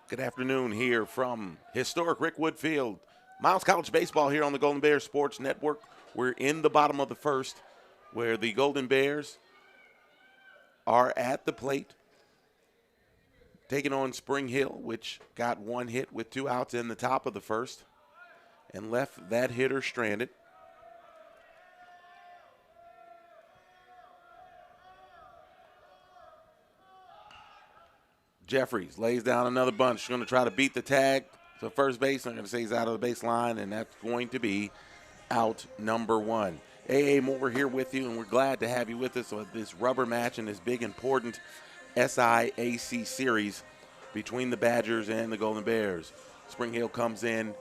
Good afternoon here from historic Rickwood Field. Miles College Baseball here on the Golden Bears Sports Network. We're in the bottom of the first where the Golden Bears are at the plate taking on Spring Hill, which got one hit with 2 outs in the top of the first and left that hitter stranded. Jeffries lays down another bunch. Going to try to beat the tag to first base. I'm going to say he's out of the baseline, and that's going to be out number 1. A.A. Moore here with you, and we're glad to have you with us on this rubber match and this big, important SIAC series between the Badgers and the Golden Bears. Spring Hill comes in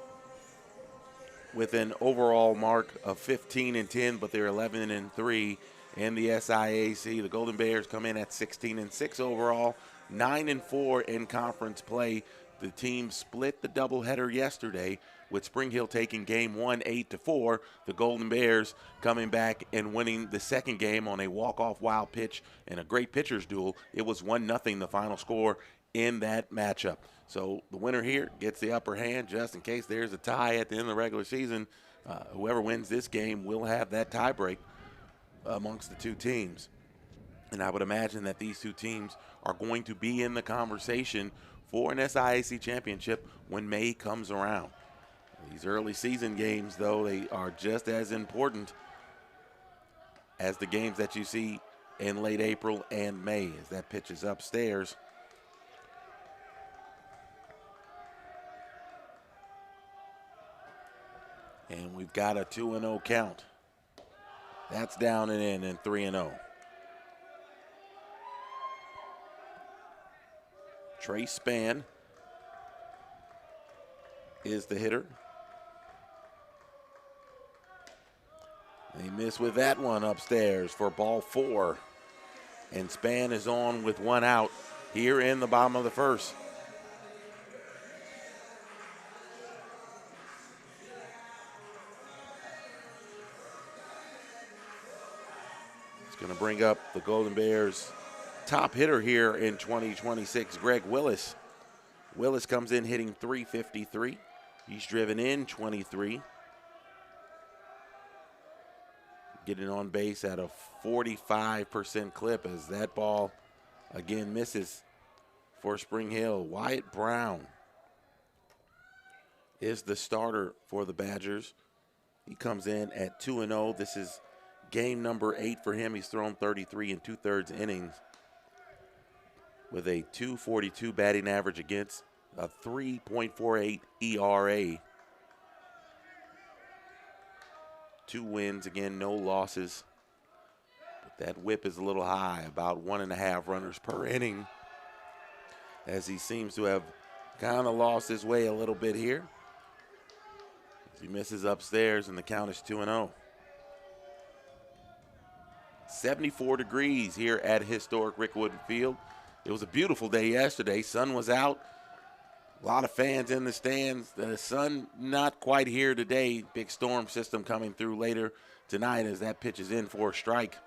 with an overall mark of 15-10, but they're 11-3 in the SIAC. The Golden Bears come in at 16-6 overall, 9-4 in conference play. The team split the doubleheader yesterday, with Spring Hill taking game 1 8-4. The Golden Bears coming back and winning the second game on a walk-off wild pitch and a great pitcher's duel. It was 1-0 the final score in that matchup. So the winner here gets the upper hand just in case there's a tie at the end of the regular season. Whoever wins this game will have that tie break amongst the two teams. And I would imagine that these two teams are going to be in the conversation for an SIAC championship when May comes around. These early season games, though, they are just as important as the games that you see in late April and May as that pitch is upstairs. And we've got a 2-0 count. That's down and in and 3-0. Trey Spann is the hitter. They miss with that one upstairs for ball 4. And Spann is on with 1 out here in the bottom of the first. It's going to bring up the Golden Bears' top hitter here in 2026, Greg Willis. Willis comes in hitting .353. He's driven in 23. Getting on base at a 45% clip as that ball again misses for Spring Hill. Wyatt Brown is the starter for the Badgers. He comes in at 2-0. This is game number 8 for him. He's thrown 33 and 2/3 innings with a .242 batting average against a 3.48 ERA. 2 wins, again, no losses. But that whip is a little high, about 1.5 runners per inning, as he seems to have kind of lost his way a little bit here. As he misses upstairs, and the count is 2-0. 74 degrees here at historic Rickwood Field. It was a beautiful day yesterday. Sun was out. A lot of fans in the stands. The sun not quite here today. Big storm system coming through later tonight as that pitch is in for a strike.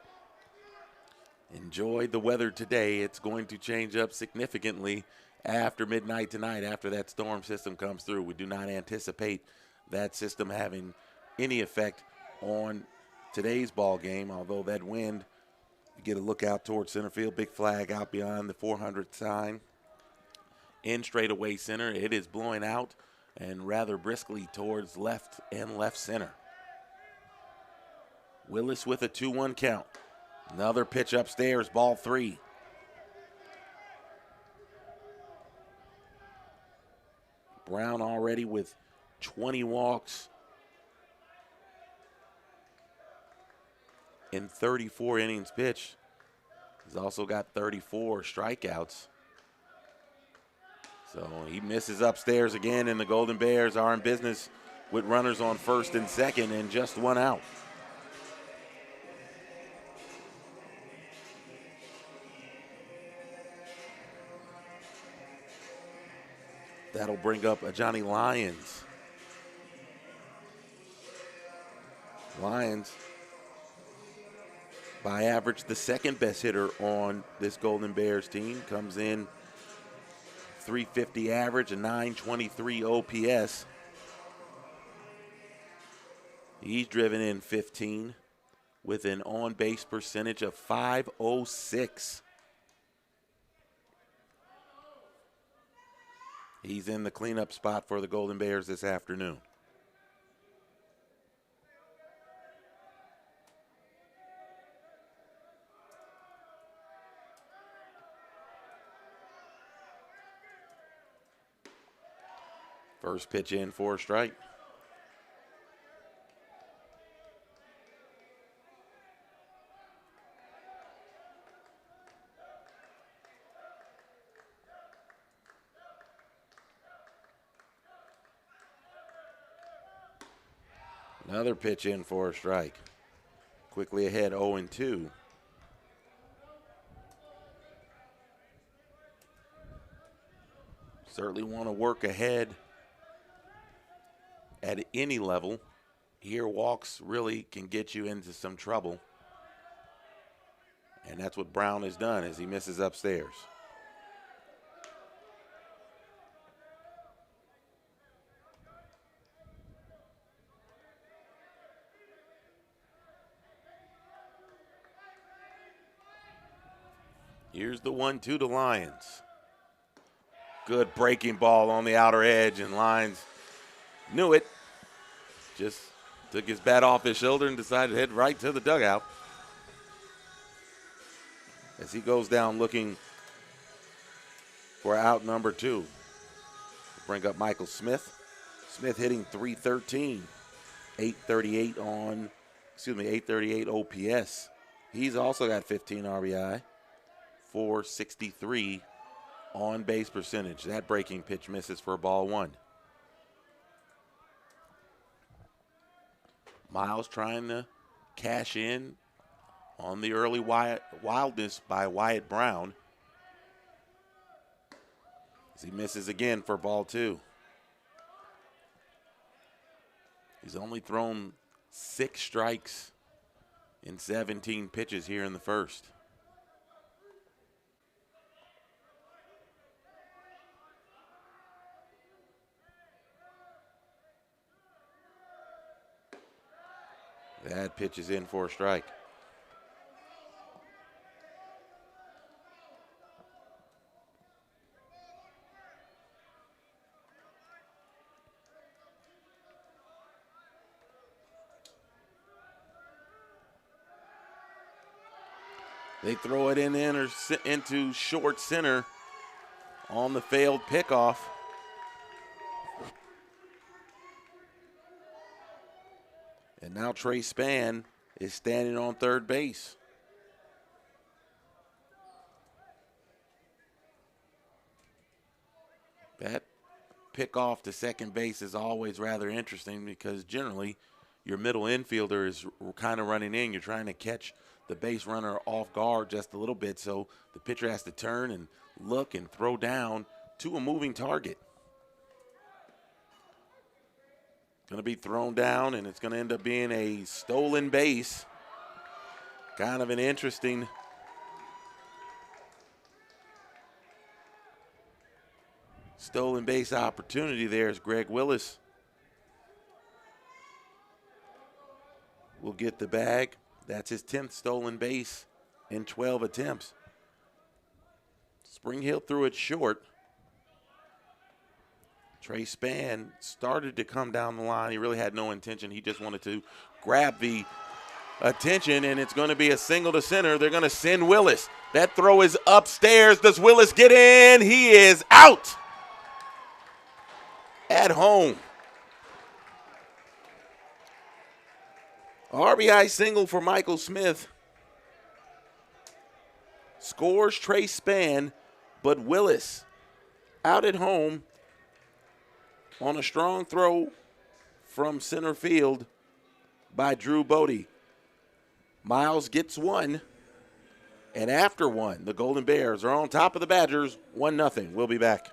Enjoy the weather today. It's going to change up significantly after midnight tonight after that storm system comes through. We do not anticipate that system having any effect on today's ball game, although that wind, you get a look out towards center field, big flag out beyond the 400 sign. In straightaway center, it is blowing out and rather briskly towards left and left center. Willis with a 2-1 count. Another pitch upstairs, ball 3. Brown already with 20 walks in 34 innings pitched. He's also got 34 strikeouts. So he misses upstairs again, and the Golden Bears are in business with runners on first and second and just 1 out. That'll bring up a Johnny Lyons. Lyons, by average, the second best hitter on this Golden Bears team, comes in 350 average, a 923 OPS. He's driven in 15 with an on-base percentage of .506. He's in the cleanup spot for the Golden Bears this afternoon. First pitch in for a strike. Another pitch in for a strike. Quickly ahead, 0-2. Certainly want to work ahead at any level. Here, walks really can get you into some trouble. And that's what Brown has done as he misses upstairs. Here's the 1-2 to Lyons. Good breaking ball on the outer edge, and Lyons knew it. Just took his bat off his shoulder and decided to head right to the dugout. As he goes down looking for out number 2. Bring up Michael Smith. Smith hitting .313, 838 OPS. He's also got 15 RBI. .463 on base percentage. That breaking pitch misses for ball 1. Miles trying to cash in on the early wildness by Wyatt Brown. As he misses again for ball 2. He's only thrown 6 strikes in 17 pitches here in the first. That pitch is in for a strike. They throw it into short center on the failed pickoff. And now Trey Spann is standing on third base. That pickoff to second base is always rather interesting because generally your middle infielder is kind of running in. You're trying to catch the base runner off guard just a little bit, so the pitcher has to turn and look and throw down to a moving target. Going to be thrown down, and it's going to end up being a stolen base. Kind of an interesting stolen base opportunity there as Greg Willis will get the bag. That's his 10th stolen base in 12 attempts. Spring Hill threw it short. Trey Spann started to come down the line. He really had no intention. He just wanted to grab the attention, and it's going to be a single to center. They're going to send Willis. That throw is upstairs. Does Willis get in? He is out. At home. RBI single for Michael Smith. Scores Trey Spann, but Willis out at home on a strong throw from center field by Drew Bodie. Miles gets one, and after one, the Golden Bears are on top of the Badgers, 1-0. We'll be back.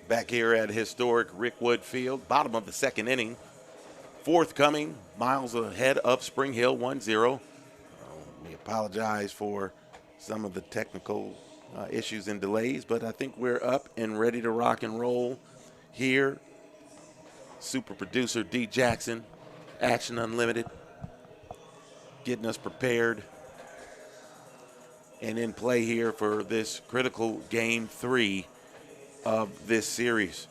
Back here at historic Rickwood Field, bottom of the second inning. Fourth coming, miles ahead of Spring Hill, 1-0. We apologize for some of the technical issues and delays, but I think we're up and ready to rock and roll here. Super producer D. Jackson, Action Unlimited, getting us prepared and in play here for this critical Game 3 of this series.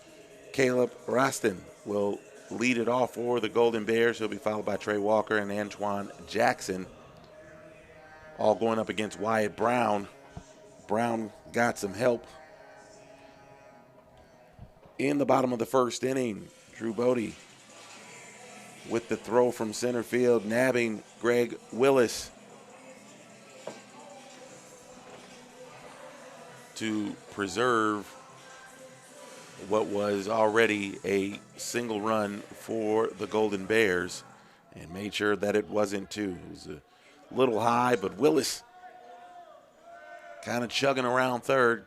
Caleb Roston will lead it off for the Golden Bears. He'll be followed by Trey Walker and Antoine Jackson, all going up against Wyatt Brown. Brown got some help in the bottom of the first inning. Drew Bodie with the throw from center field, nabbing Greg Willis to preserve what was already a single run for the Golden Bears, and made sure that it wasn't two. It was a little high, but Willis kind of chugging around third.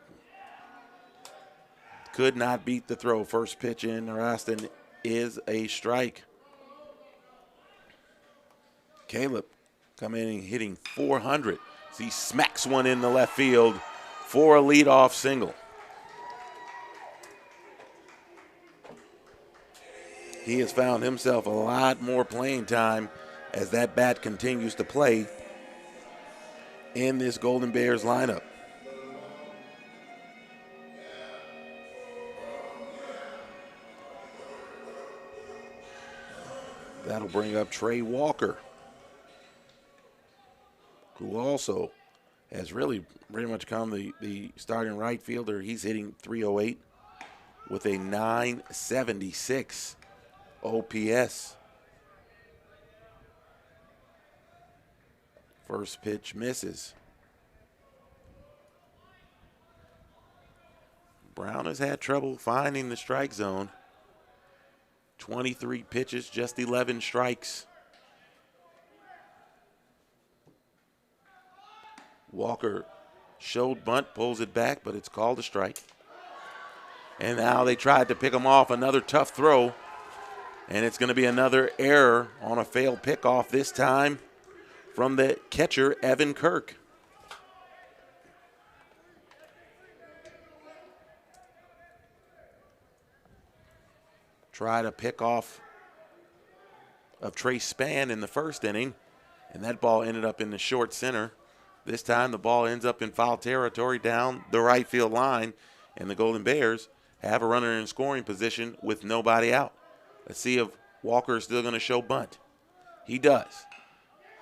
Could not beat the throw. First pitch in Austin is a strike. Caleb coming in hitting 400. He smacks one in the left field for a leadoff single. He has found himself a lot more playing time as that bat continues to play in this Golden Bears lineup. That'll bring up Trey Walker, who also has really pretty much become the starting right fielder. He's hitting .308 with a .976 OPS. First pitch misses. Brown has had trouble finding the strike zone. 23 pitches, just 11 strikes. Walker showed bunt, pulls it back, but it's called a strike. And now they tried to pick him off. Another tough throw. And it's going to be another error on a failed pickoff, this time from the catcher, Evan Kirk. Tried a pickoff of Trace Spann in the first inning, and that ball ended up in the short center. This time the ball ends up in foul territory down the right field line, and the Golden Bears have a runner in scoring position with nobody out. Let's see if Walker is still going to show bunt. He does.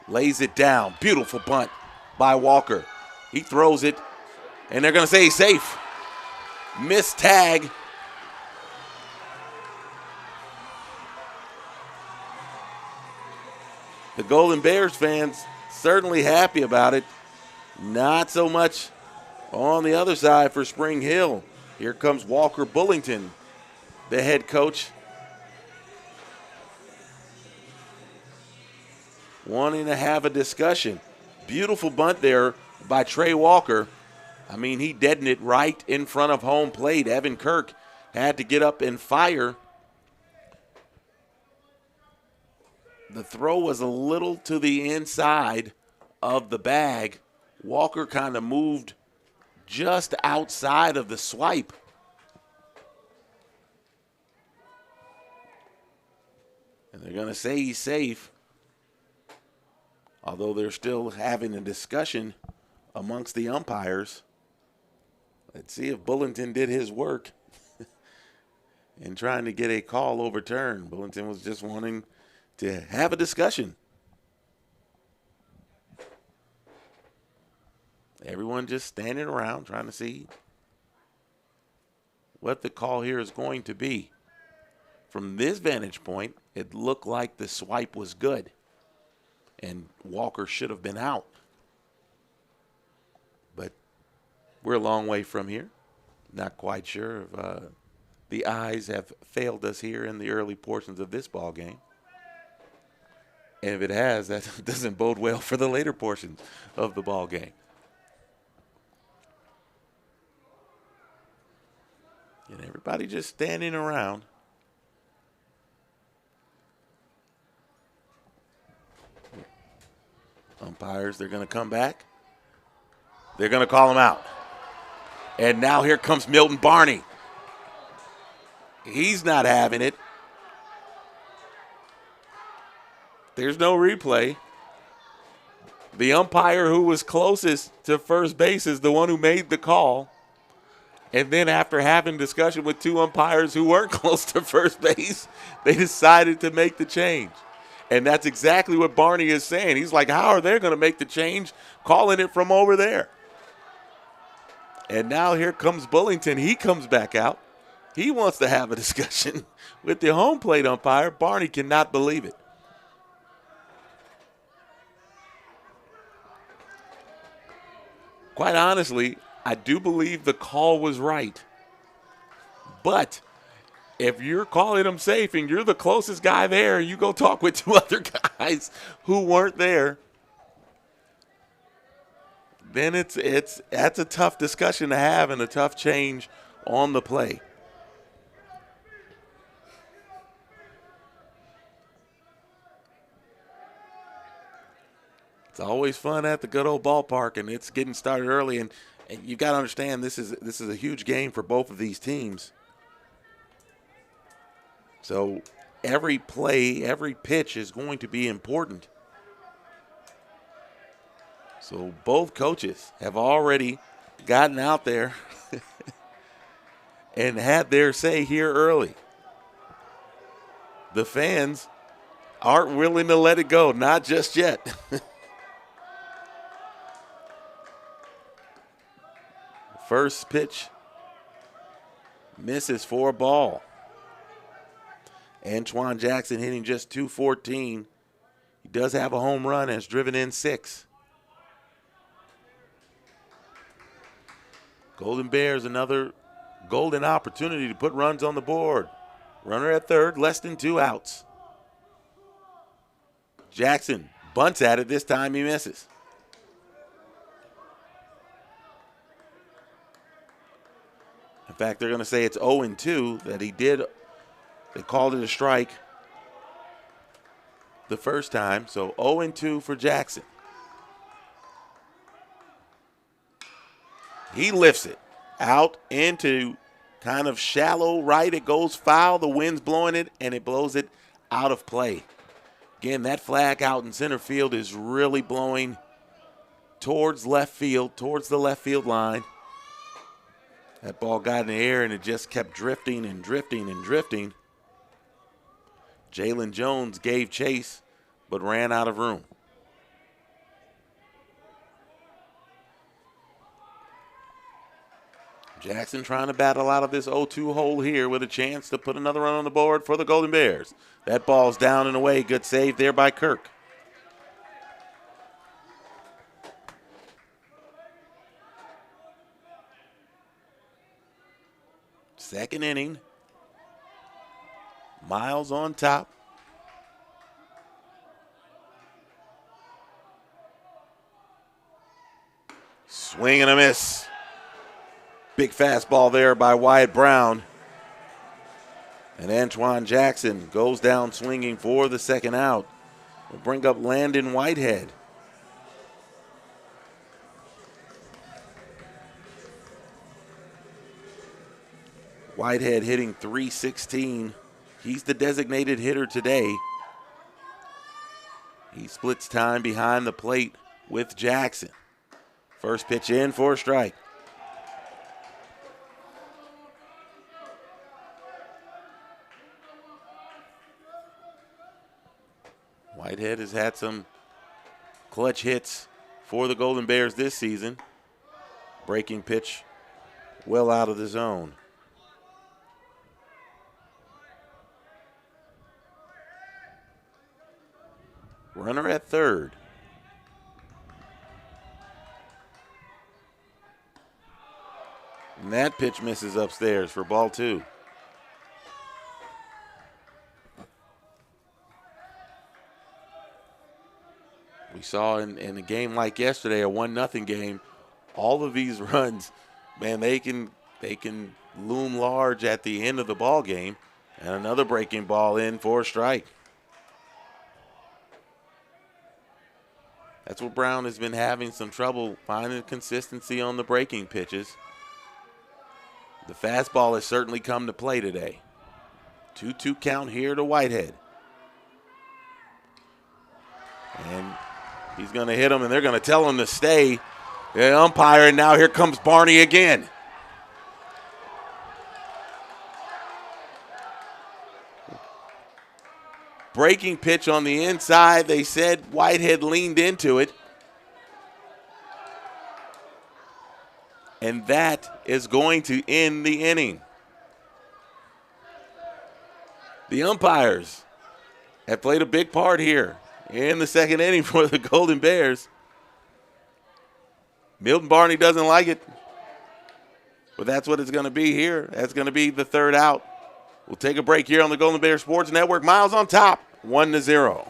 Lays it down. Beautiful bunt by Walker. He throws it, and they're going to say he's safe. Missed tag. The Golden Bears fans certainly happy about it. Not so much on the other side for Spring Hill. Here comes Walker Bullington, the head coach, wanting to have a discussion. Beautiful bunt there by Trey Walker. I mean, he deadened it right in front of home plate. Evan Kirk had to get up and fire. The throw was a little to the inside of the bag. Walker kind of moved just outside of the swipe. And they're going to say he's safe, although they're still having a discussion amongst the umpires. Let's see if Bullington did his work in trying to get a call overturned. Bullington was just wanting to have a discussion. Everyone just standing around trying to see what the call here is going to be. From this vantage point, it looked like the swipe was good, and Walker should have been out. But we're a long way from here. Not quite sure if the eyes have failed us here in the early portions of this ball game. And if it has, that doesn't bode well for the later portions of the ball game. And Everybody just standing around. Umpires, they're going to come back. They're going to call him out. And now here comes Milton Barney. He's not having it. There's no replay. The umpire who was closest to first base is the one who made the call. And then after having discussion with two umpires who weren't close to first base, they decided to make the change. And that's exactly what Barney is saying. He's like, how are they going to make the change calling it from over there? And now here comes Bullington. He comes back out. He wants to have a discussion with the home plate umpire. Barney cannot believe it. Quite honestly, I do believe the call was right. But if you're calling them safe and you're the closest guy there, you go talk with two other guys who weren't there, then that's a tough discussion to have and a tough change on the play. It's always fun at the good old ballpark, and it's getting started early. And you've got to understand this is a huge game for both of these teams. So every play, every pitch is going to be important. So both coaches have already gotten out there and had their say here early. The fans aren't willing to let it go, not just yet. First pitch misses for a ball. Antoine Jackson hitting just .214. He does have a home run and has driven in 6. Golden Bears, another golden opportunity to put runs on the board. Runner at third, less than 2 outs. Jackson bunts at it. This time he misses. In fact, they're going to say it's 0-2 that he did. They called it a strike the first time. So 0-2 for Jackson. He lifts it out into kind of shallow right. It goes foul. The wind's blowing it, and it blows it out of play. Again, that flag out in center field is really blowing towards left field, towards the left field line. That ball got in the air, and it just kept drifting and drifting and drifting. Jalen Jones gave chase, but ran out of room. Jackson trying to battle out of this 0-2 hole here with a chance to put another run on the board for the Golden Bears. That ball's down and away. Good save there by Kirk. Second inning. Miles on top. Swing and a miss. Big fastball there by Wyatt Brown. And Antoine Jackson goes down swinging for the second out. We'll bring up Landon Whitehead. Whitehead hitting .316. He's the designated hitter today. He splits time behind the plate with Jackson. First pitch in for a strike. Whitehead has had some clutch hits for the Golden Bears this season. Breaking pitch well out of the zone. Runner at third. And that pitch misses upstairs for ball 2. We saw in a game like yesterday, a 1-0 game, all of these runs, man, they can loom large at the end of the ball game. And another breaking ball in for a strike. That's where Brown has been having some trouble finding consistency on the breaking pitches. The fastball has certainly come to play today. 2-2 count here to Whitehead. And he's going to hit him, and they're going to tell him to stay. The umpire, and now here comes Barney again. Breaking pitch on the inside. They said Whitehead leaned into it. And that is going to end the inning. The umpires have played a big part here in the second inning for the Golden Bears. Milton Barney doesn't like it, but that's what it's going to be here. That's going to be the third out. We'll take a break here on the Golden Bears Sports Network. Miles on top, 1-0.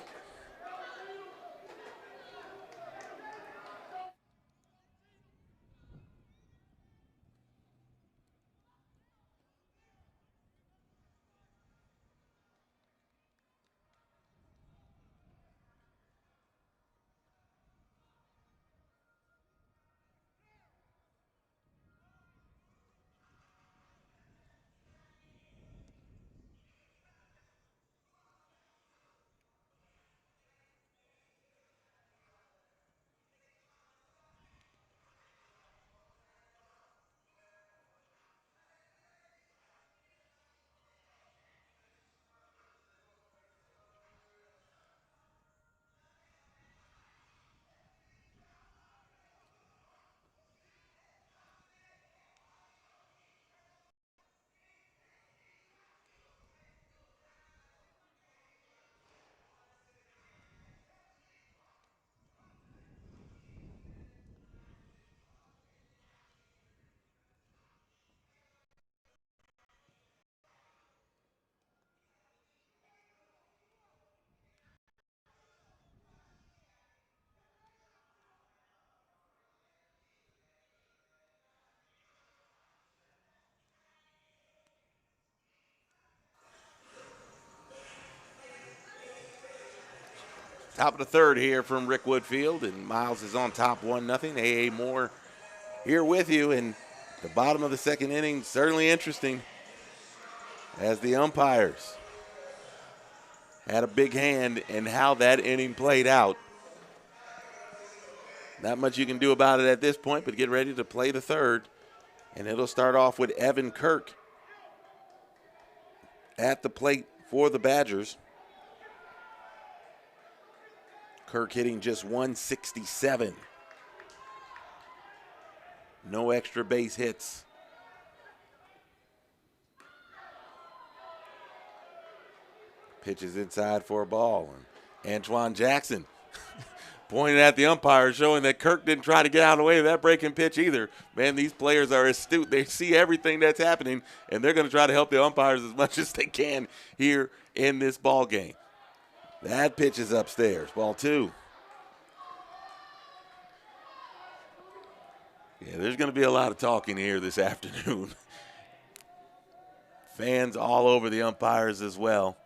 Top of the third here from Rick Woodfield, and Miles is on top 1-0. A.A. Moore here with you, and the bottom of the second inning certainly interesting as the umpires had a big hand in how that inning played out. Not much you can do about it at this point, but get ready to play the third, and it'll start off with Evan Kirk at the plate for the Badgers. Kirk hitting just 167. No extra base hits. Pitches inside for a ball. And Antoine Jackson pointing at the umpire, showing that Kirk didn't try to get out of the way of that breaking pitch either. Man, these players are astute. They see everything that's happening, and they're going to try to help the umpires as much as they can here in this ball game. That pitch is upstairs. Ball 2. Yeah, there's going to be a lot of talking here this afternoon. Fans all over the umpires as well.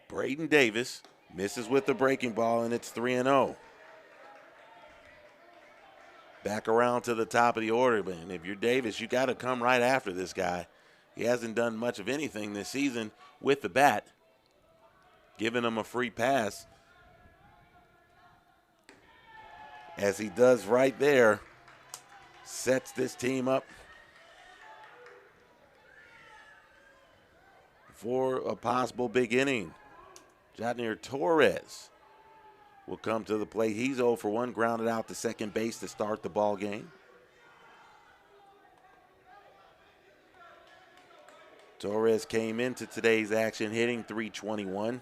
Braden Davis misses with the breaking ball, and it's 3-0. Back around to the top of the order, but if you're Davis, you got to come right after this guy. He hasn't done much of anything this season with the bat, giving him a free pass. As he does right there, sets this team up for a possible big inning. Jadnier Torres will come to the plate. He's 0 for 1, grounded out to second base to start the ball game. Torres came into today's action hitting .321.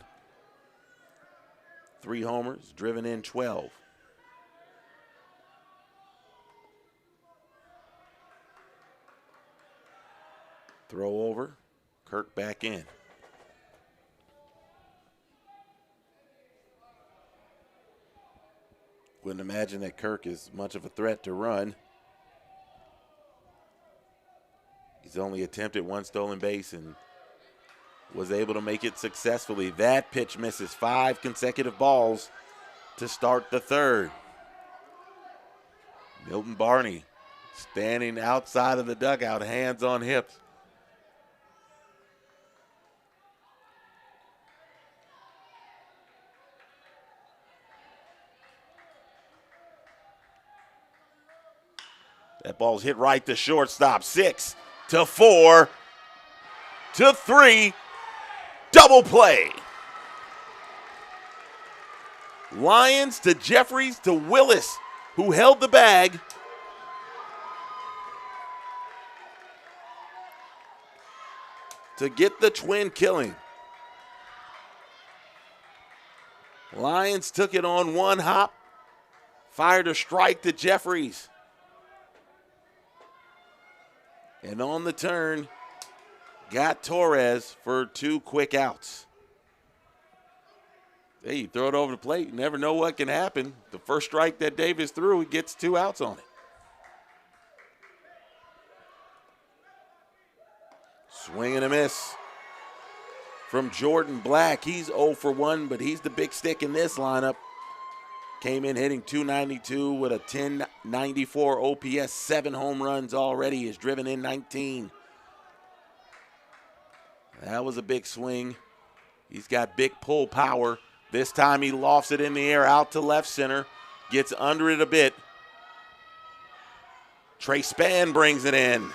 3 homers, driven in 12. Throw over, Kirk back in. Wouldn't imagine that Kirk is much of a threat to run. He's only attempted one stolen base and was able to make it successfully. That pitch misses. 5 consecutive balls to start the third. Milton Barney standing outside of the dugout, hands on hips. That ball's hit right to shortstop. 6-4-3. Double play. Lyons to Jeffries to Willis, who held the bag. To get the twin killing. Lyons took it on one hop, fired a strike to Jeffries. And on the turn, got Torres for 2 quick outs. Hey, you throw it over the plate, you never know what can happen. The first strike that Davis threw, he gets 2 outs on it. Swing and a miss from Jordan Black. He's 0 for 1, but he's the big stick in this lineup. Came in hitting .292 with a .1094 OPS, 7 home runs already, has driven in 19. That was a big swing. He's got big pull power. This time he lofts it in the air out to left center, gets under it a bit. Trey Spann brings it in.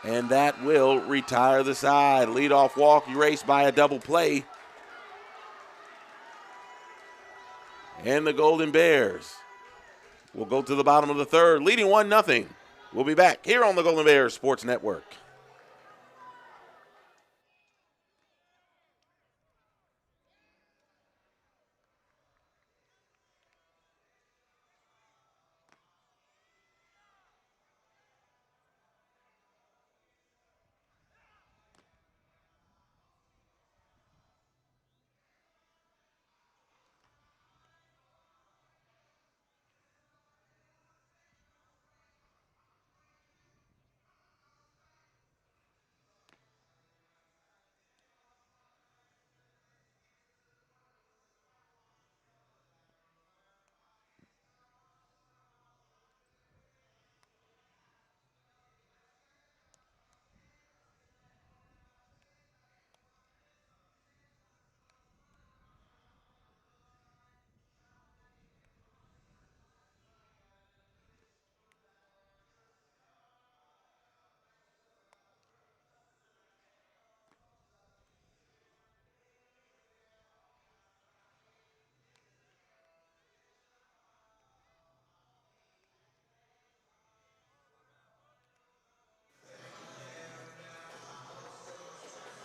And that will retire the side. Leadoff walk erased by a double play. And the Golden Bears will go to the bottom of the third, leading 1-0. We'll be back here on the Golden Bears Sports Network.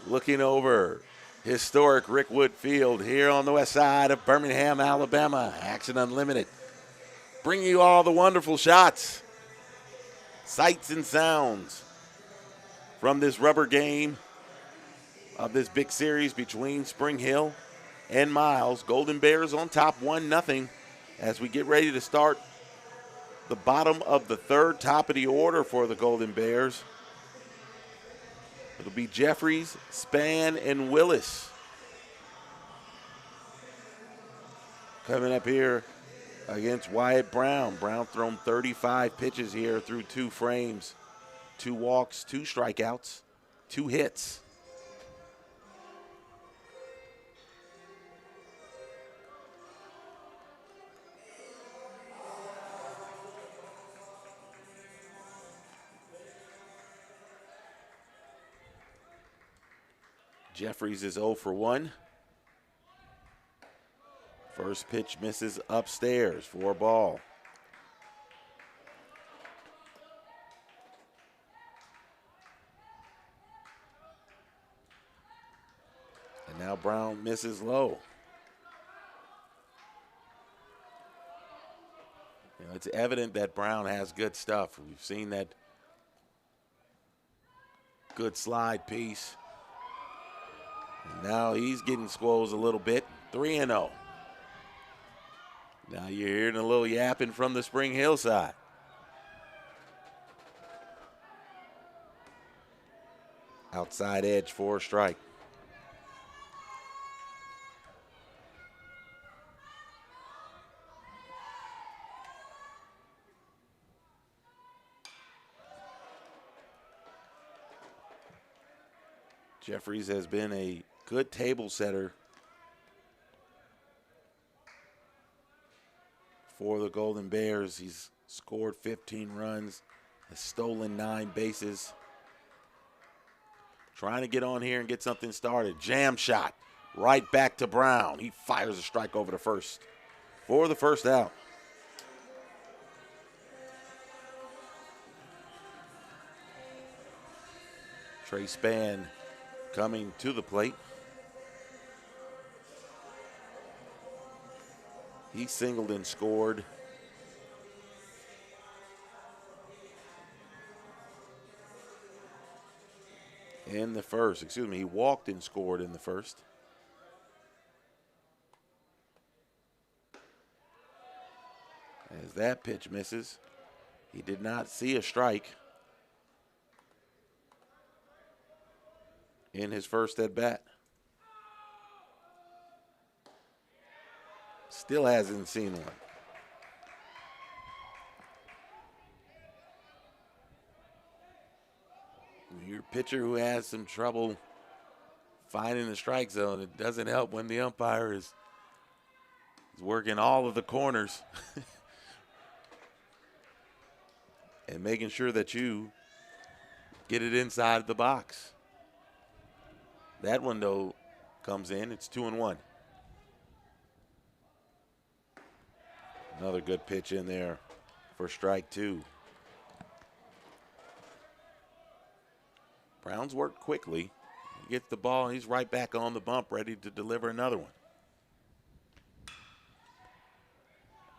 Looking over historic Rickwood Field here on the west side of Birmingham, Alabama. Action Unlimited. Bringing you all the wonderful shots, sights and sounds from this rubber game of this big series between Spring Hill and Miles. Golden Bears on top 1-0 as we get ready to start the bottom of the third, top of the order for the Golden Bears. It'll be Jeffries, Spann, and Willis coming up here against Wyatt Brown. Brown thrown 35 pitches here through 2 frames, 2 walks, 2 strikeouts, 2 hits. Jeffries is 0 for 1. First pitch misses upstairs for a ball. And now Brown misses low. You know, it's evident that Brown has good stuff. We've seen that good slide piece. And now he's getting squoze a little bit. 3-0. Now you're hearing a little yapping from the Spring Hill side. Outside edge for a strike. Jeffries has been a good table setter for the Golden Bears. He's scored 15 runs, has stolen 9 bases. Trying to get on here and get something started. Jam shot right back to Brown. He fires a strike over to first for the first out. Trey Spann coming to the plate. He singled and scored. In the first, excuse me, he walked and scored in the first. As that pitch misses, he did not see a strike in his first at bat. Still hasn't seen one. Your pitcher who has some trouble finding the strike zone, it doesn't help when the umpire is working all of the corners and making sure that you get it inside the box. That one, though, comes in. It's 2-1. Another good pitch in there for strike 2. Brown's worked quickly. He gets the ball, and he's right back on the bump, ready to deliver another one.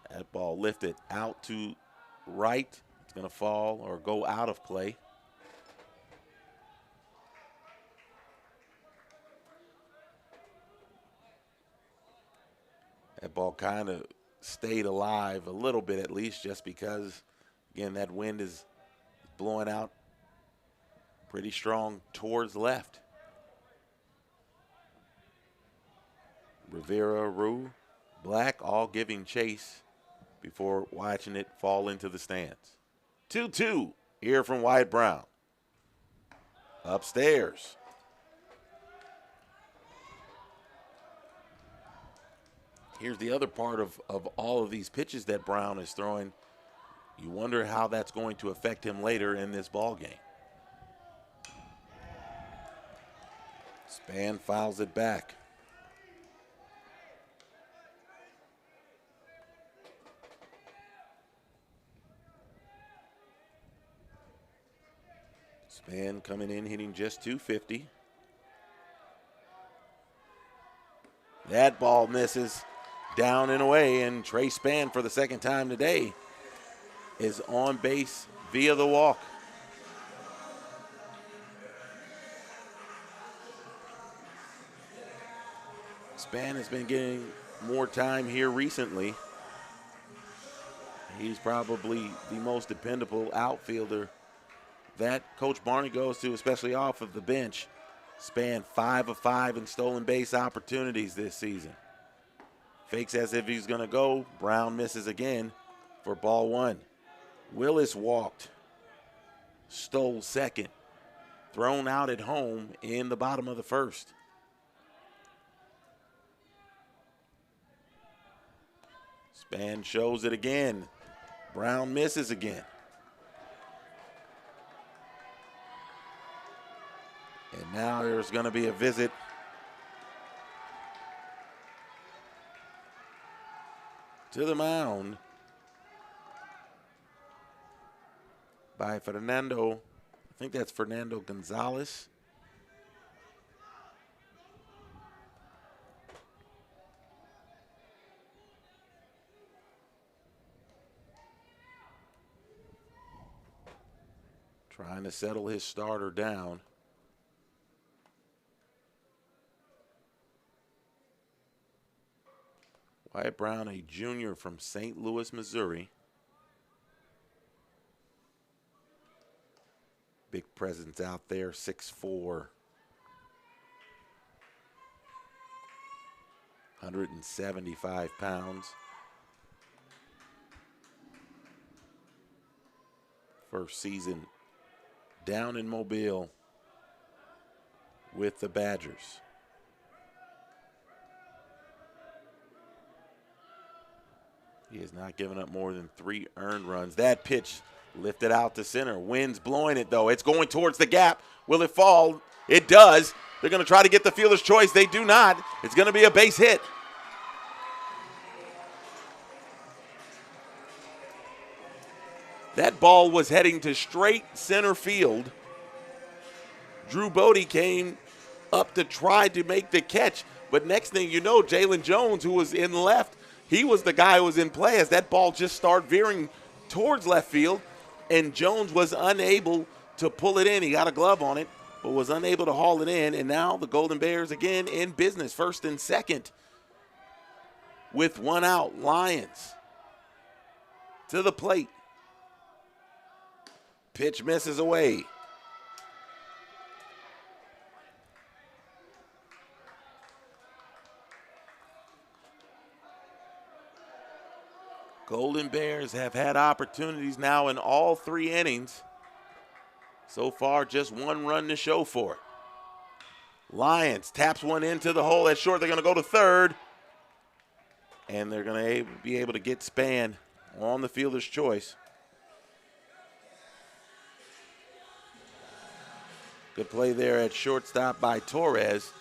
That ball lifted out to right. It's going to fall or go out of play. That ball kind of stayed alive a little bit at least, just because, again, that wind is blowing out pretty strong towards left. Rivera, Rue, Black all giving chase before watching it fall into the stands. 2-2 here from Wyatt Brown. Upstairs. Here's the other part of all of these pitches that Brown is throwing. You wonder how that's going to affect him later in this ball game. Spann fouls it back. Spann coming in, hitting just .250. That ball misses down and away, and Trey Spann, for the second time today, is on base via the walk. Spann has been getting more time here recently. He's probably the most dependable outfielder that Coach Barney goes to, especially off of the bench. Spann 5 of 5 in stolen base opportunities this season. Fakes as if he's going to go. Brown misses again for ball 1. Willis walked, stole second, thrown out at home in the bottom of the first. Spann shows it again. Brown misses again. And now there's going to be a visit to the mound by Fernando. I think that's Fernando Gonzalez. Trying to settle his starter down. Wyatt Brown, a junior from St. Louis, Missouri. Big presence out there, 6'4", 175 pounds. First season down in Mobile with the Badgers. He has not given up more than 3 earned runs. That pitch lifted out to center. Wind's blowing it, though. It's going towards the gap. Will it fall? It does. They're going to try to get the fielder's choice. They do not. It's going to be a base hit. That ball was heading to straight center field. Drew Bodie came up to try to make the catch. But next thing you know, Jalen Jones, who was in left, he was the guy who was in play as that ball just started veering towards left field. And Jones was unable to pull it in. He got a glove on it, but was unable to haul it in. And now the Golden Bears again in business, first and second. With 1 out, Lions to the plate. Pitch misses away. Golden Bears have had opportunities now in all 3 innings. So far, just 1 run to show for it. Lions taps one into the hole at short. They're going to go to third. And they're going to be able to get Span on the fielder's choice. Good play there at shortstop by Torres.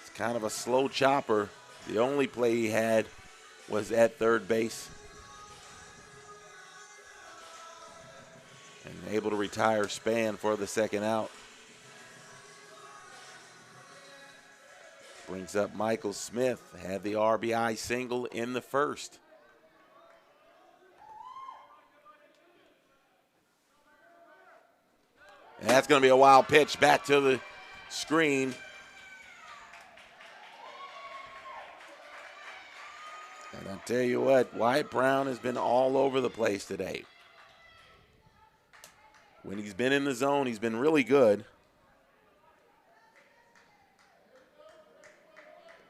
It's kind of a slow chopper. The only play he had was at third base. And able to retire Span for the second out. Brings up Michael Smith. Had the RBI single in the first. And that's going to be a wild pitch back to the screen. And I'll tell you what, Wyatt Brown has been all over the place today. When he's been in the zone, he's been really good.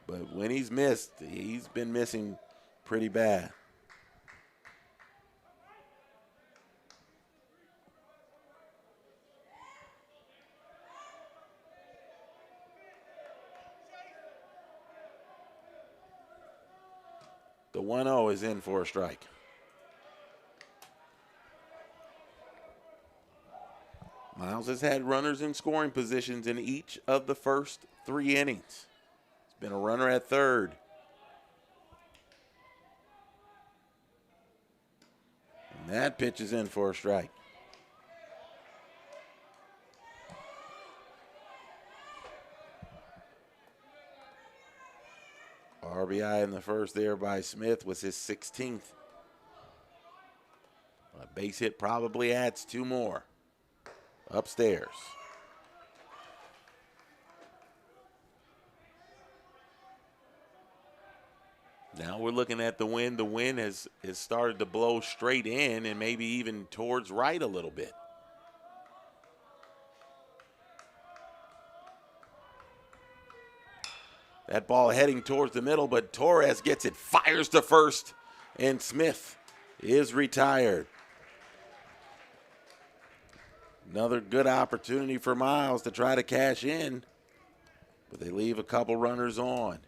But when he's missed, he's been missing pretty bad. The 1-0 is in for a strike. Miles has had runners in scoring positions in each of the first 3 innings. It's been a runner at third. And that pitch is in for a strike. RBI in the first there by Smith was his 16th. A base hit probably adds 2 more. Upstairs. Now we're looking at the wind. The wind has started to blow straight in and maybe even towards right a little bit. That ball heading towards the middle, but Torres gets it, fires to first, and Smith is retired. Another good opportunity for Miles to try to cash in, but they leave a couple runners on.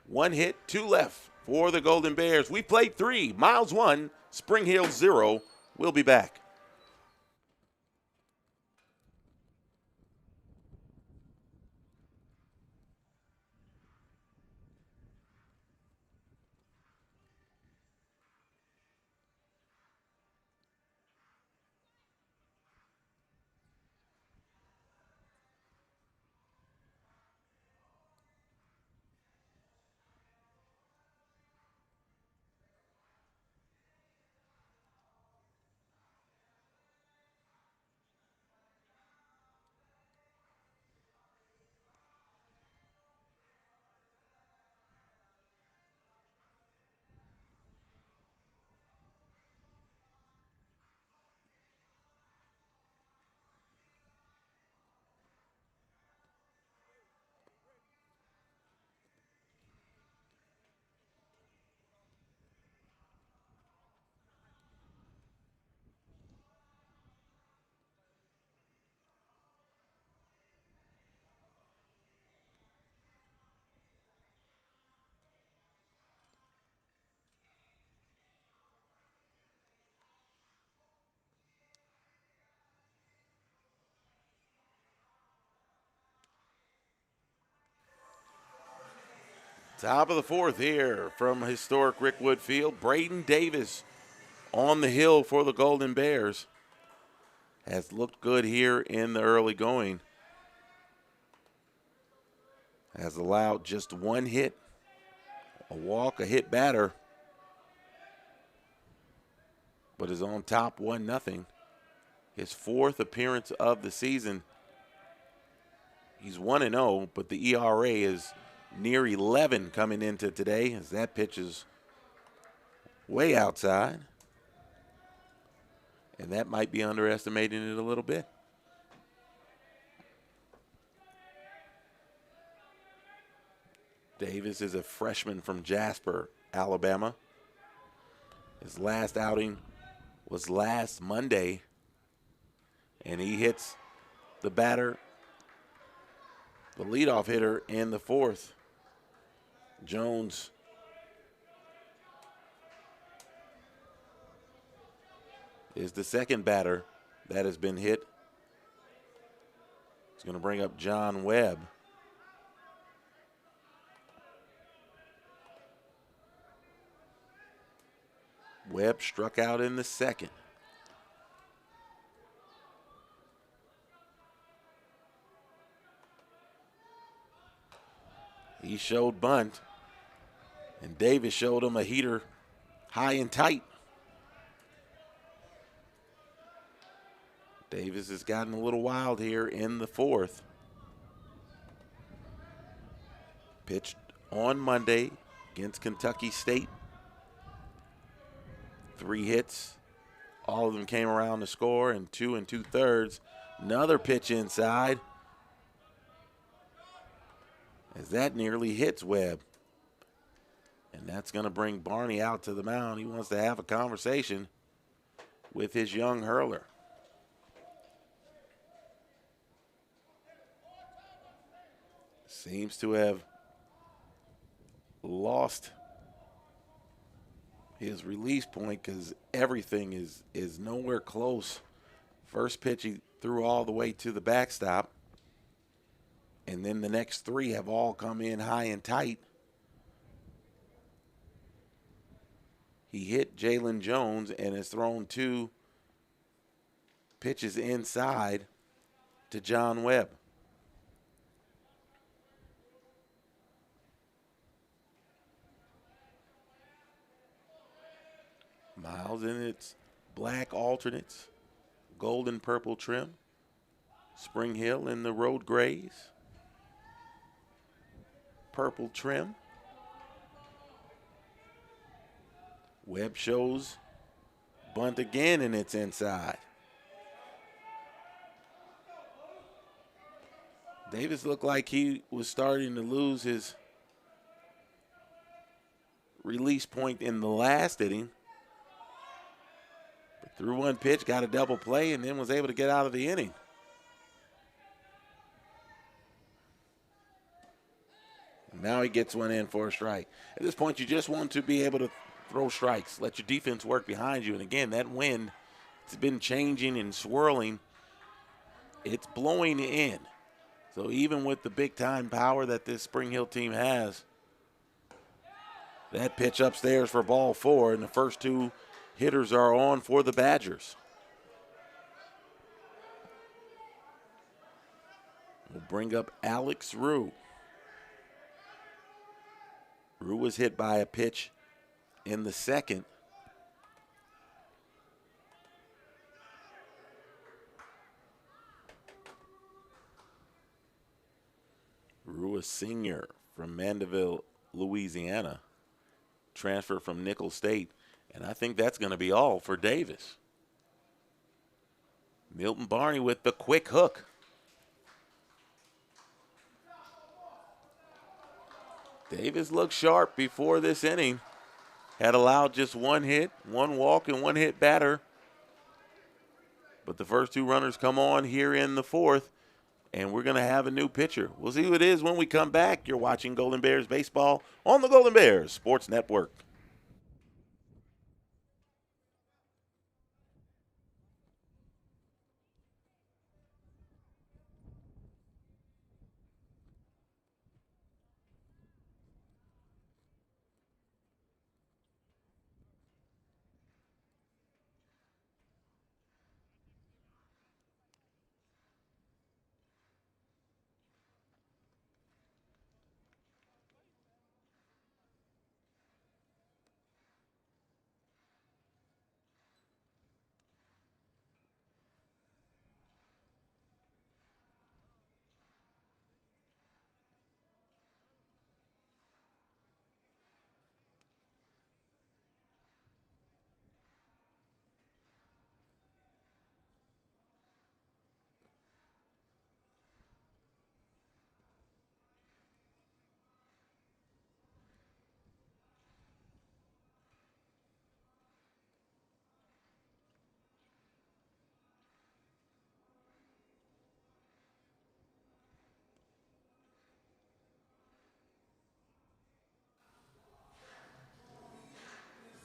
1 hit, 2 left for the Golden Bears. We played 3, Miles 1, Spring Hill 0. We'll be back. Top of the fourth here from historic Rickwood Field. Braden Davis on the hill for the Golden Bears. Has looked good here in the early going. Has allowed just one hit, a walk, a hit batter, but is on top 1-0. His fourth appearance of the season. He's 1-0, but the ERA is near 11 coming into today as that pitch is way outside. And that might be underestimating it a little bit. Davis is a freshman from Jasper, Alabama. His last outing was last Monday, and he hits the batter, the leadoff hitter in the fourth. Jones is the second batter that has been hit. He's going to bring up John Webb. Webb struck out in the second. He showed bunt, and Davis showed him a heater high and tight. Davis has gotten a little wild here in the fourth. Pitched on Monday against Kentucky State. 3 hits. All of them came around to score, and 2 2/3. Another pitch inside, as that nearly hits Webb. And that's going to bring Barney out to the mound. He wants to have a conversation with his young hurler. Seems to have lost his release point because everything is nowhere close. First pitch he threw all the way to the backstop, and then the next 3 have all come in high and tight. He hit Jalen Jones and has thrown 2 pitches inside to John Webb. Miles in its black alternates, golden purple trim. Spring Hill in the road grays, purple trim. Webb shows bunt again, and it's inside. Davis looked like he was starting to lose his release point in the last inning. But threw 1 pitch, got a double play, and then was able to get out of the inning. Now he gets one in for a strike. At this point, you just want to be able to throw strikes. Let your defense work behind you. And again, that wind, it's been changing and swirling. It's blowing in. So even with the big-time power that this Spring Hill team has, that pitch upstairs for ball 4, and the first 2 hitters are on for the Badgers. We'll bring up Alex Rue. Rue was hit by a pitch in the second. Rue, a senior from Mandeville, Louisiana, transfer from Nicholls State, and I think that's going to be all for Davis. Milton Barney with the quick hook. Davis looked sharp before this inning. Had allowed just 1 hit, 1 walk, and 1 hit batter. But the first 2 runners come on here in the fourth, and we're going to have a new pitcher. We'll see who it is when we come back. You're watching Golden Bears baseball on the Golden Bears Sports Network.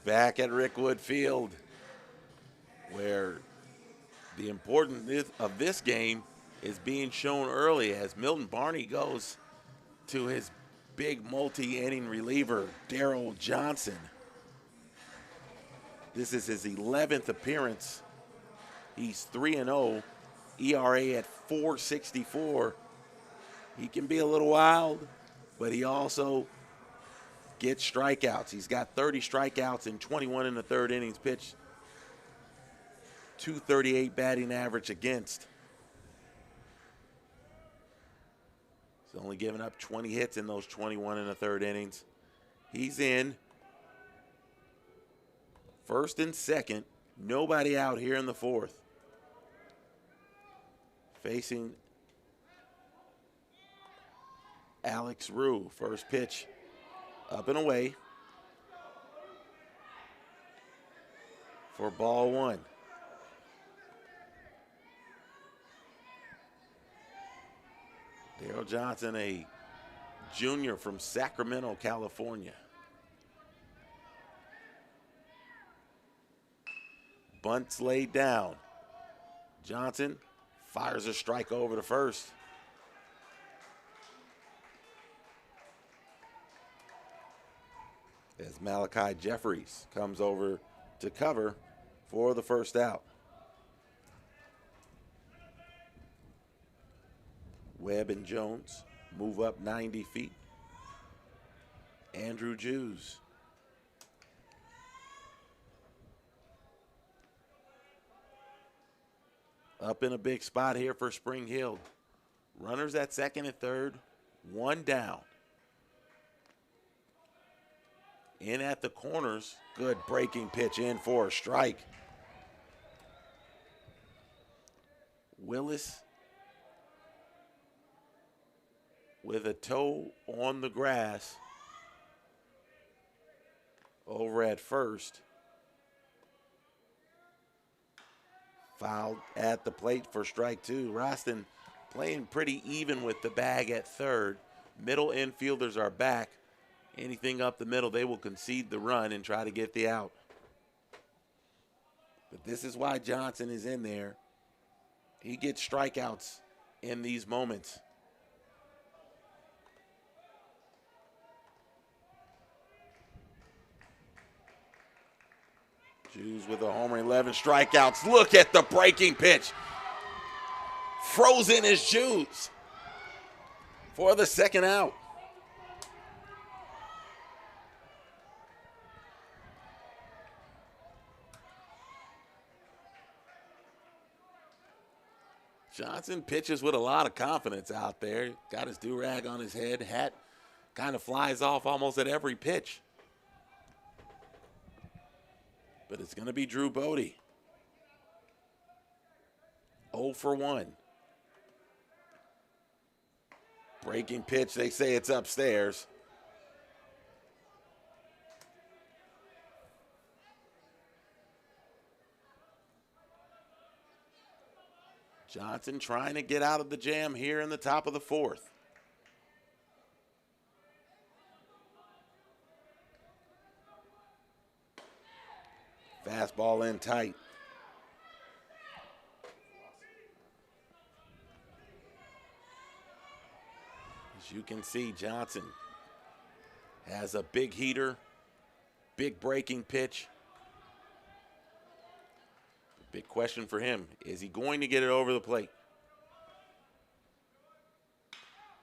Back at Rickwood Field, where the importance of this game is being shown early as Milton Barney goes to his big multi-inning reliever, Daryl Johnson. This is his 11th appearance. He's 3-0, ERA at 4.64. He can be a little wild, but he also gets strikeouts. He's got 30 strikeouts and 21 in the third innings pitched. 238 batting average against. He's only given up 20 hits in those 21 in the third innings. He's in first and second. Nobody out here in the fourth. Facing Alex Rue. First pitch up and away for ball one. Daryl Johnson, a junior from Sacramento, California. Bunts laid down. Johnson fires a strike over to first. As Malachi Jeffries comes over to cover for the first out. Webb and Jones move up 90 feet. Andrew Jews. Up in a big spot here for Spring Hill. Runners at second and third, one down. In at the corners, good breaking pitch in for a strike. Willis with a toe on the grass over at first. Fouled at the plate for strike two. Roston playing pretty even with the bag at third. Middle infielders are back. Anything up the middle, they will concede the run and try to get the out. But this is why Johnson is in there. He gets strikeouts in these moments. Jews with a homer, 11 strikeouts. Look at the breaking pitch. Frozen is Jews for the second out. Johnson pitches with a lot of confidence out there. Got his do-rag on his head. Hat kind of flies off almost at every pitch. But it's going to be Drew Bodie. 0 for 1. Breaking pitch, they say it's upstairs. Johnson trying to get out of the jam here in the top of the fourth. Fastball in tight. As you can see, Johnson has a big heater, big breaking pitch. Big question for him, is he going to get it over the plate?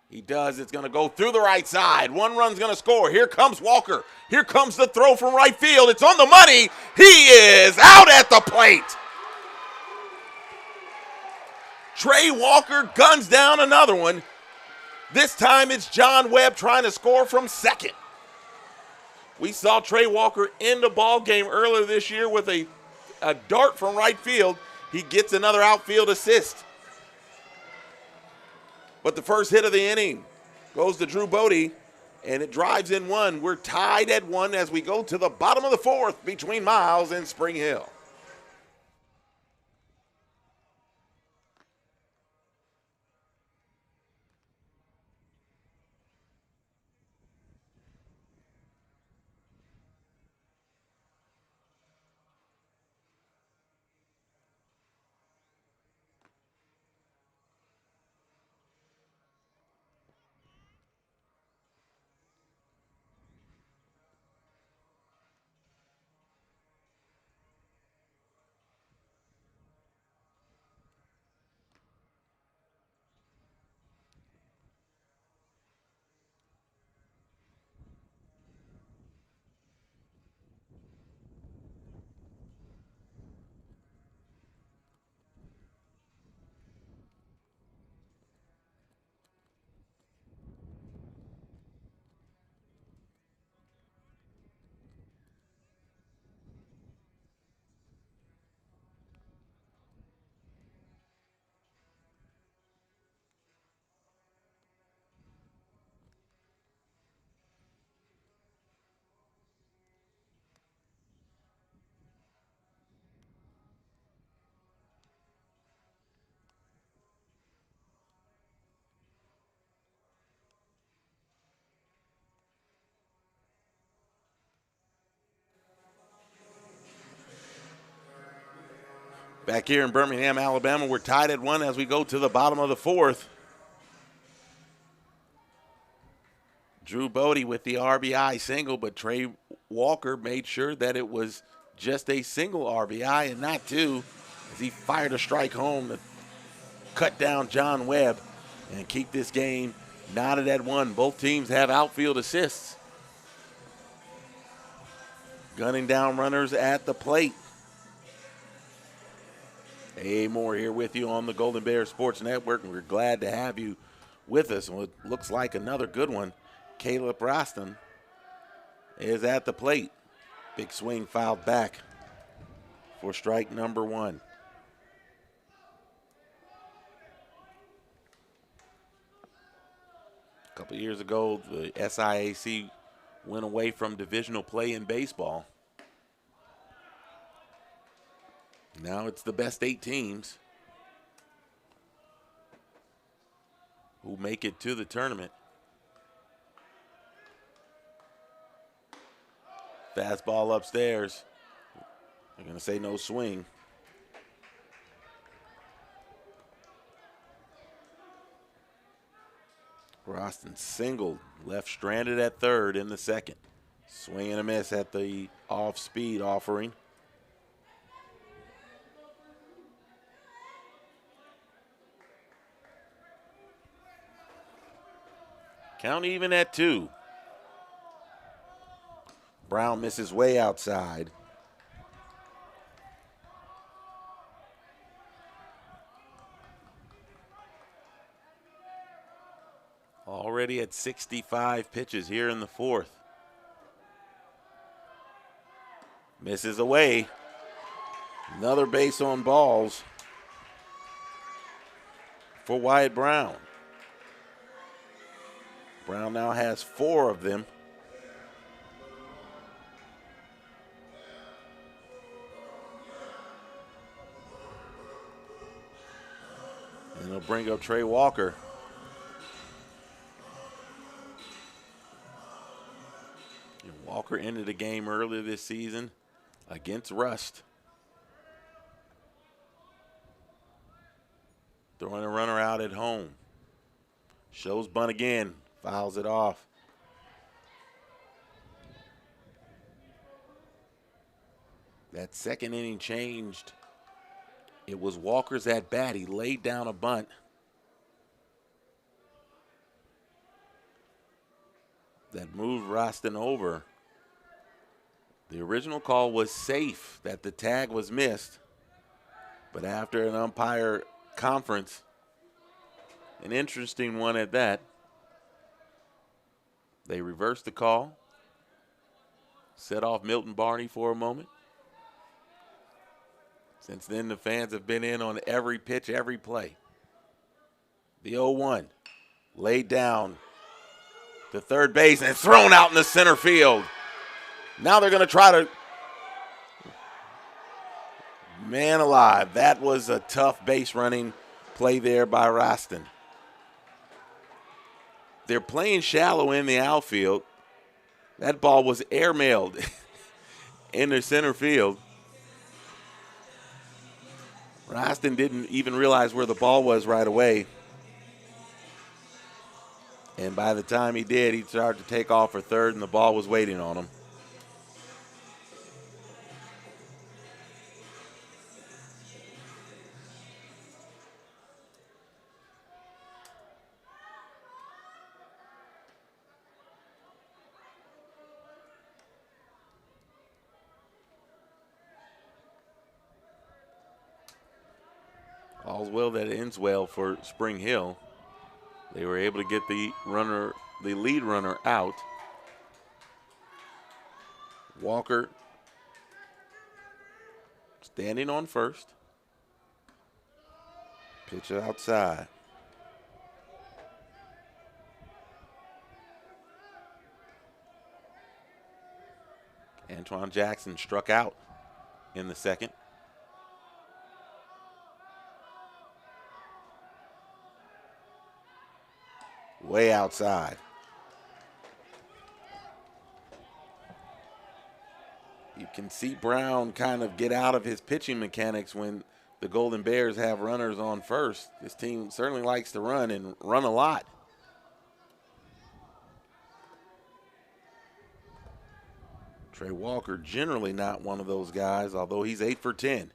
He does. It's going to go through the right side. One run's going to score. Here comes Walker. Here comes the throw from right field. It's on the money. He is out at the plate. Trey Walker guns down another one. This time it's John Webb trying to score from second. We saw Trey Walker end the ball game earlier this year with a dart from right field. He gets another outfield assist. But the first hit of the inning goes to Drew Bodie, and it drives in one. We're tied at one as we go to the bottom of the fourth between Miles and Spring Hill. Back here in Birmingham, Alabama, we're tied at 1 as we go to the bottom of the 4th. Drew Bodie with the RBI single, but Trey Walker made sure that it was just a single RBI and not two, as he fired a strike home to cut down John Webb and keep this game knotted at 1. Both teams have outfield assists. Gunning down runners at the plate. A. Moore here with you on the Golden Bear Sports Network, and we're glad to have you with us. And it looks like another good one. Caleb Roston is at the plate. Big swing fouled back for strike number 1. A couple years ago, the SIAC went away from divisional play in baseball. Now it's the best 8 teams who make it to the tournament. Fastball upstairs. They're going to say no swing. Roston singled, left stranded at third in the second. Swing and a miss at the off-speed offering. Count even at 2. Brown misses way outside. Already at 65 pitches here in the 4th. Misses away. Another base on balls for Wyatt Brown. Brown now has 4 of them. And it'll bring up Trey Walker. And Walker ended the game earlier this season against Rust. Throwing a runner out at home. Shows bunt again. Fouls it off. That second inning changed. It was Walker's at bat. He laid down a bunt. That moved Roston over. The original call was safe, that the tag was missed. But after an umpire conference, an interesting one at that, they reversed the call, set off Milton Barney for a moment. Since then, the fans have been in on every pitch, every play. The 0-1 laid down to third base and thrown out in the center field. Now they're going to try to, man alive, that was a tough base running play there by Roston. They're playing shallow in the outfield. That ball was airmailed in the center field. Roston didn't even realize where the ball was right away. And by the time he did, he started to take off for third, and the ball was waiting on him. All's well that ends well for Spring Hill. They were able to get the lead runner out. Walker standing on first. Pitch it outside. Antoine Jackson struck out in the second. Way outside. You can see Brown kind of get out of his pitching mechanics when the Golden Bears have runners on first. This team certainly likes to run and run a lot. Trey Walker generally not one of those guys, although he's 8 for 10.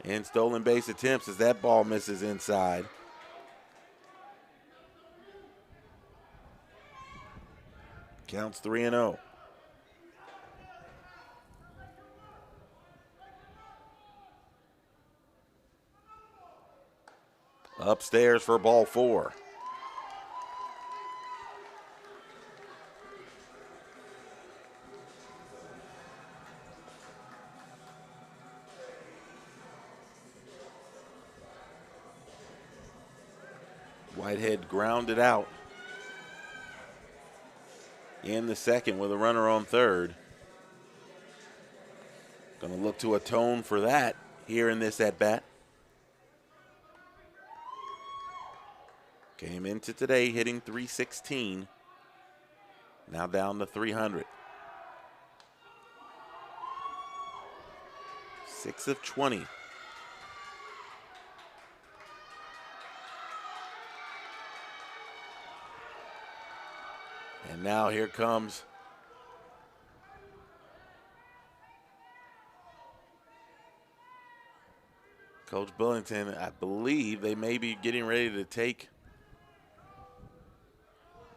And stolen base attempts as that ball misses inside. Counts 3-0. Upstairs for ball 4. Whitehead grounded out in the second with a runner on third. Going to look to atone for that here in this at-bat. Came into today hitting .316. Now down to 300. 6 of 20. And now here comes Coach Billington. I believe they may be getting ready to take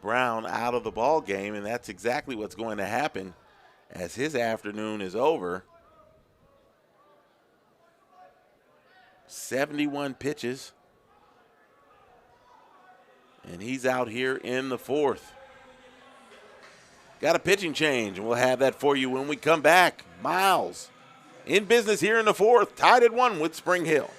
Brown out of the ball game, and that's exactly what's going to happen as his afternoon is over. 71 pitches, and he's out here in the fourth. Got a pitching change, and we'll have that for you when we come back. Miles in business here in the fourth, tied at 1 with Spring Hill.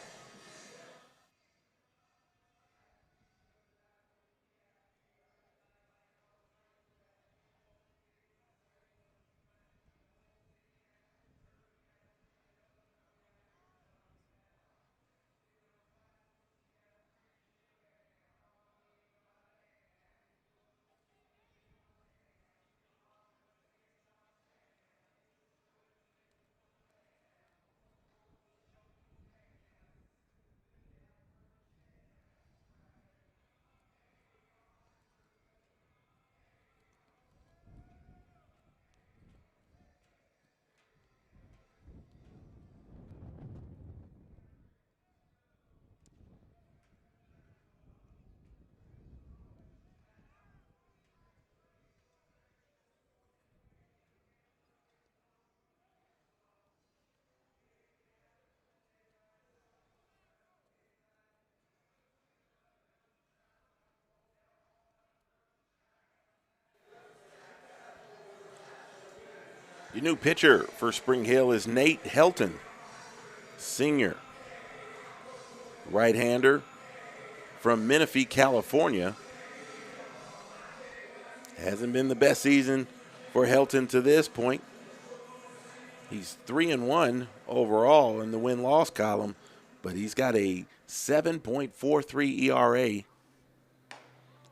Your new pitcher for Spring Hill is Nate Helton, senior. Right-hander from Menifee, California. Hasn't been the best season for Helton to this point. He's 3-1 overall in the win-loss column, but he's got a 7.43 ERA.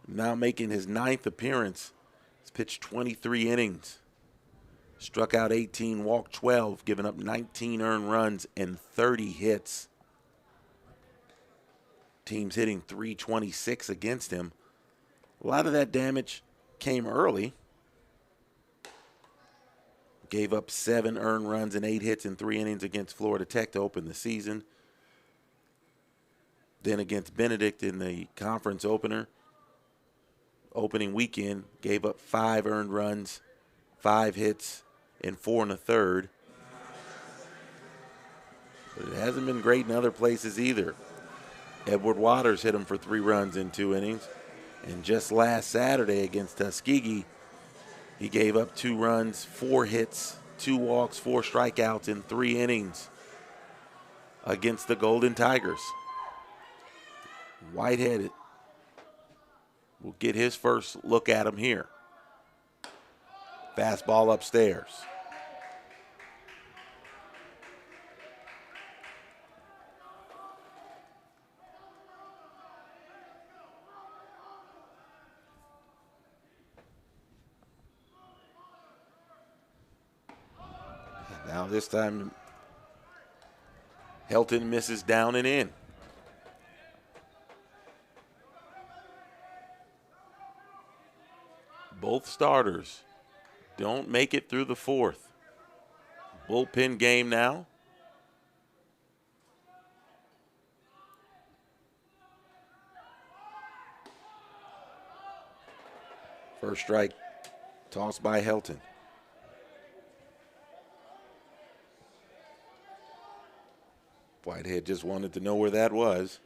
Now making his 9th appearance. He's pitched 23 innings. Struck out 18, walked 12, giving up 19 earned runs and 30 hits. Team's hitting .326 against him. A lot of that damage came early. Gave up 7 earned runs and 8 hits in 3 innings against Florida Tech to open the season. Then against Benedict in the conference opening weekend, gave up 5 earned runs, 5 hits, and 4 1/3. But it hasn't been great in other places either. Edward Waters hit him for 3 runs in 2 innings. And just last Saturday against Tuskegee, he gave up 2 runs, 4 hits, 2 walks, 4 strikeouts in 3 innings against the Golden Tigers. Whitehead will get his first look at him here. Fastball upstairs. Now this time Helton misses down and in. Both starters don't make it through the fourth. Bullpen game now. First strike, tossed by Helton. Whitehead just wanted to know where that was.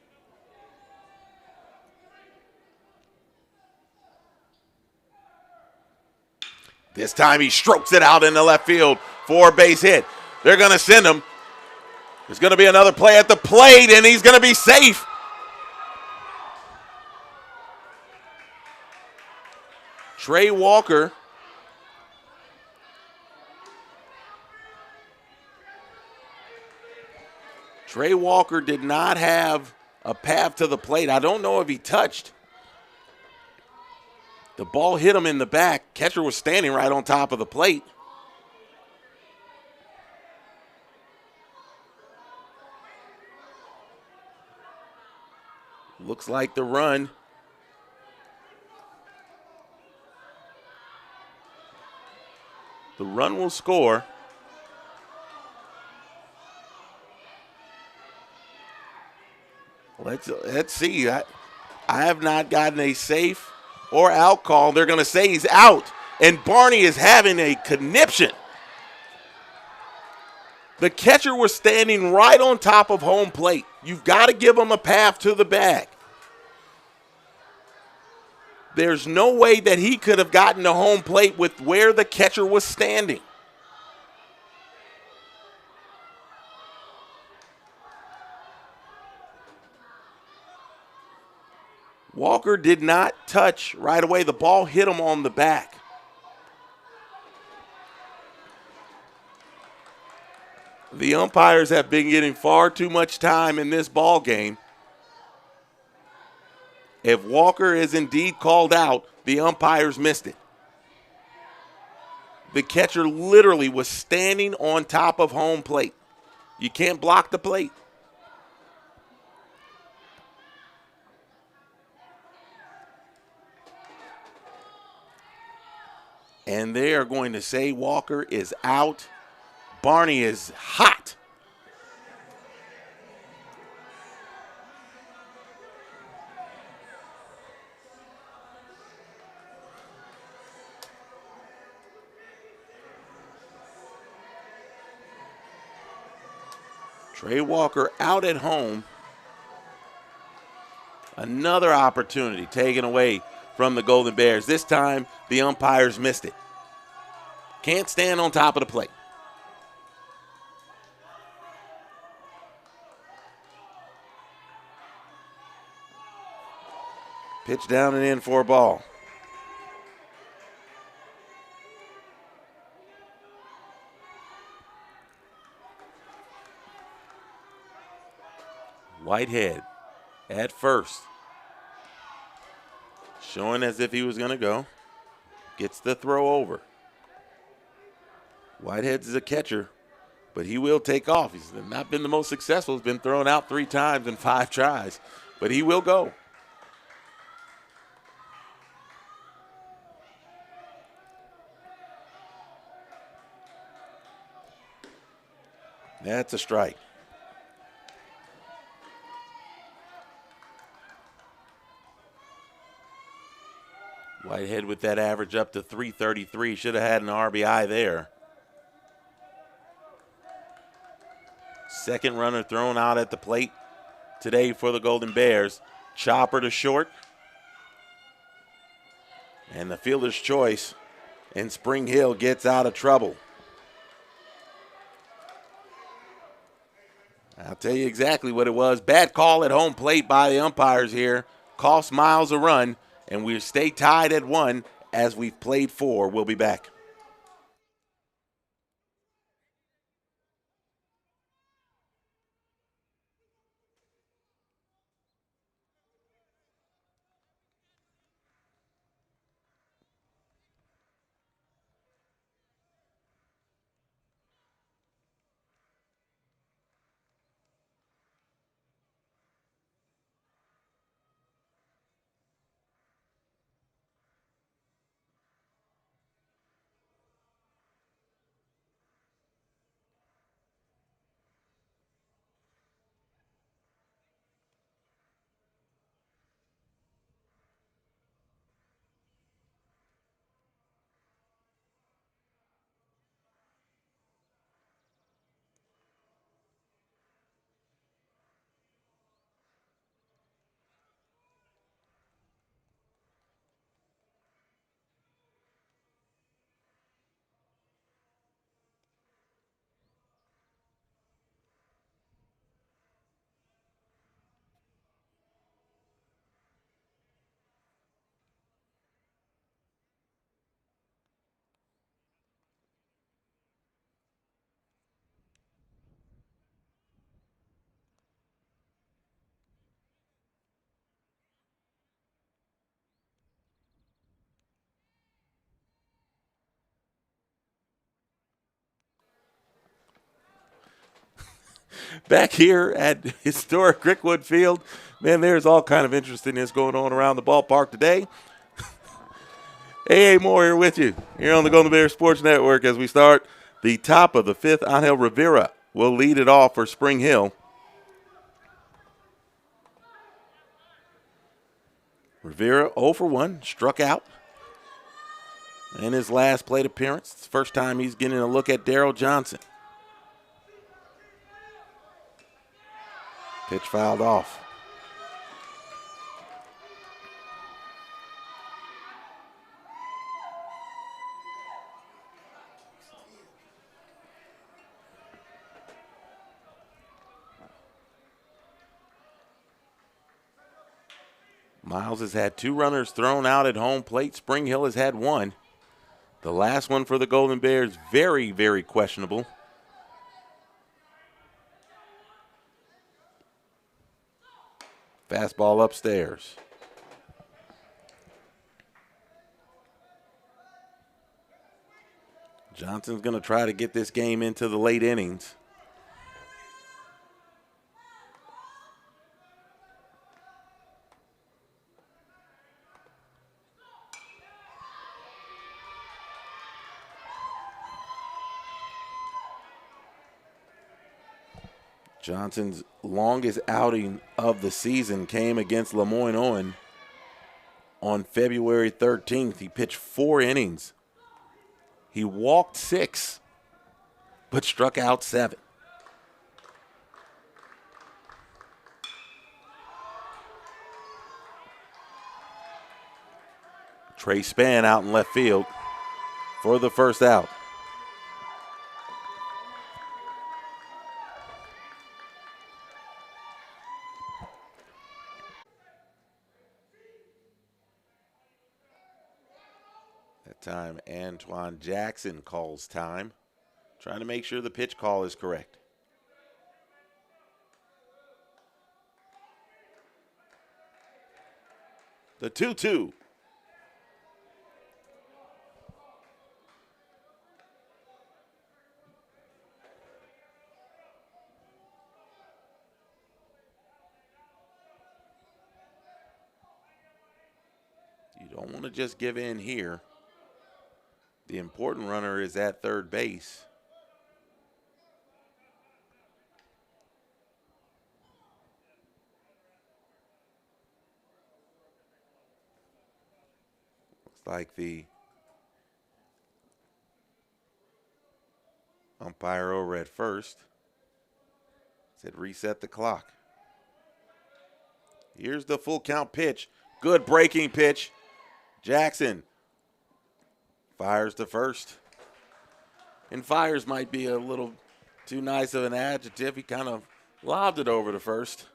This time he strokes it out in the left field for a base hit. They're going to send him. There's going to be another play at the plate, and he's going to be safe. Trey Walker did not have a path to the plate. I don't know if he touched. The ball hit him in the back. Catcher was standing right on top of the plate. Looks like the run. The run will score. Let's see. I have not gotten a safe or out call. They're going to say he's out, and Barney is having a conniption. The catcher was standing right on top of home plate. You've got to give him a path to the bag. There's no way that he could have gotten to home plate with where the catcher was standing. Walker did not touch right away. The ball hit him on the back. The umpires have been getting far too much time in this ball game. If Walker is indeed called out, the umpires missed it. The catcher literally was standing on top of home plate. You can't block the plate. And they are going to say Walker is out. Barney is hot. Trey Walker out at home. Another opportunity taken away from the Golden Bears. This time, the umpires missed it. Can't stand on top of the plate. Pitch down and in for a ball. Whitehead at first. Showing as if he was going to go. Gets the throw over. Whitehead's a catcher, but he will take off. He's not been the most successful. He's been thrown out 3 times in 5 tries, but he will go. That's a strike. Whitehead with that average up to 333. Should have had an RBI there. Second runner thrown out at the plate today for the Golden Bears. Chopper to short. And the fielder's choice, and Spring Hill gets out of trouble. I'll tell you exactly what it was. Bad call at home plate by the umpires here. Cost Miles a run, and we stay tied at 1 as we've played 4. We'll be back. back here at historic Crickwood Field. Man, there's all kind of interestingness going on around the ballpark today. A.A. Moore here with you, here on the Golden Bears Sports Network as we start the top of the fifth. Angel Rivera will lead it off for Spring Hill. Rivera 0 for 1, struck out in his last plate appearance. It's the first time he's getting a look at Daryl Johnson. Pitch fouled off. Miles has had 2 runners thrown out at home plate. Spring Hill has had 1. The last one for the Golden Bears, very, very questionable. Fastball upstairs. Johnson's going to try to get this game into the late innings. Johnson's longest outing of the season came against Lemoyne-Owen on February 13th. He pitched 4 innings. He walked 6, but struck out 7. Trey Spann out in left field for the first out. Time Antoine Jackson calls time, trying to make sure the pitch call is correct. The 2-2. You don't want to just give in here. The important runner is at third base. Looks like the umpire over at first said reset the clock. Here's the full count pitch. Good breaking pitch. Jackson fires to first. And fires might be a little too nice of an adjective. He kind of lobbed it over to first.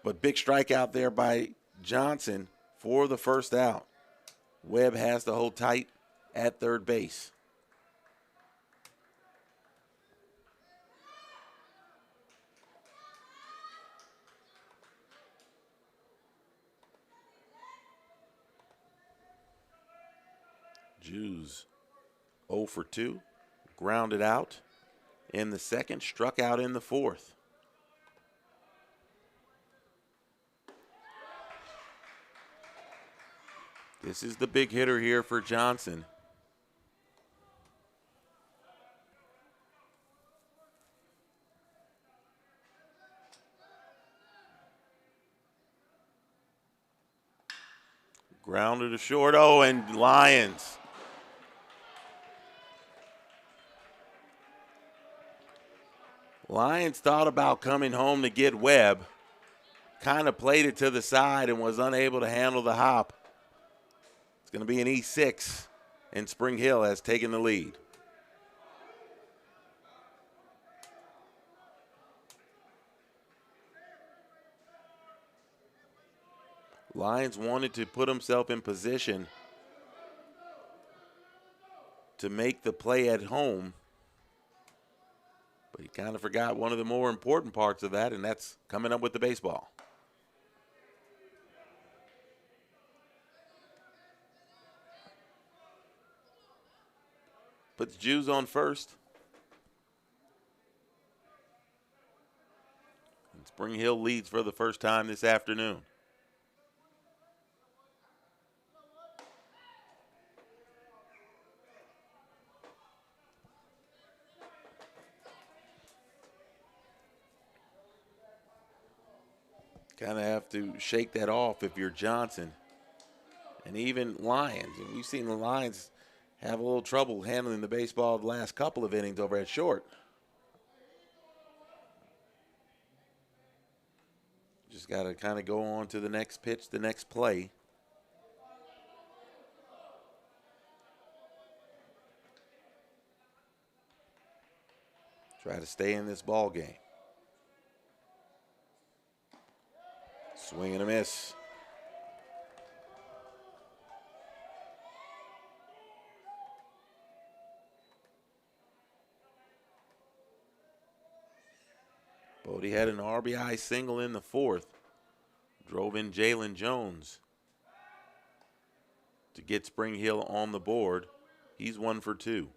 But big strikeout there by Johnson for the first out. Webb has to hold tight at third base. Jews 0 for 2, grounded out in the second, struck out in the fourth. This is the big hitter here for Johnson. Grounded to short. Oh, and Lyons. Lyons thought about coming home to get Webb. Kind of played it to the side and was unable to handle the hop. It's going to be an E6, and Spring Hill has taken the lead. Lyons wanted to put himself in position to make the play at home, but he kind of forgot one of the more important parts of that, and that's coming up with the baseball. Puts Jews on first. Spring Hill leads for the first time this afternoon. Kind of have to shake that off if you're Johnson. And even Lions. And we've seen the Lions have a little trouble handling the baseball the last couple of innings over at short. Just got to kind of go on to the next pitch, the next play. Try to stay in this ball game. Swing and a miss. Bodie had an RBI single in the fourth. Drove in Jalen Jones to get Spring Hill on the board. He's 1 for 2.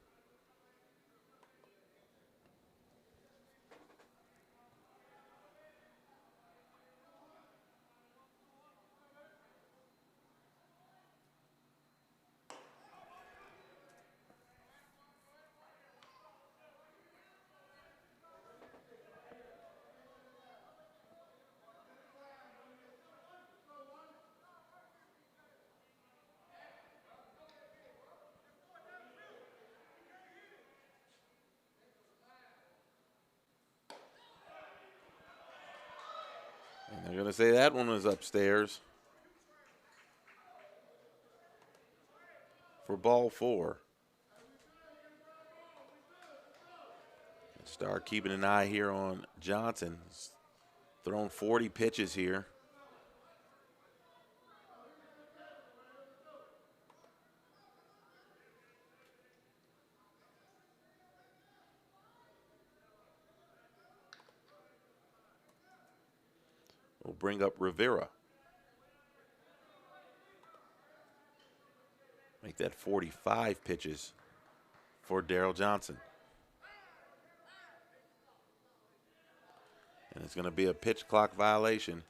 And they're going to say that one was upstairs for ball 4. Start keeping an eye here on Johnson. He's thrown 40 pitches here. We'll bring up Rivera. Make that 45 pitches for Daryl Johnson. And it's going to be a pitch clock violation.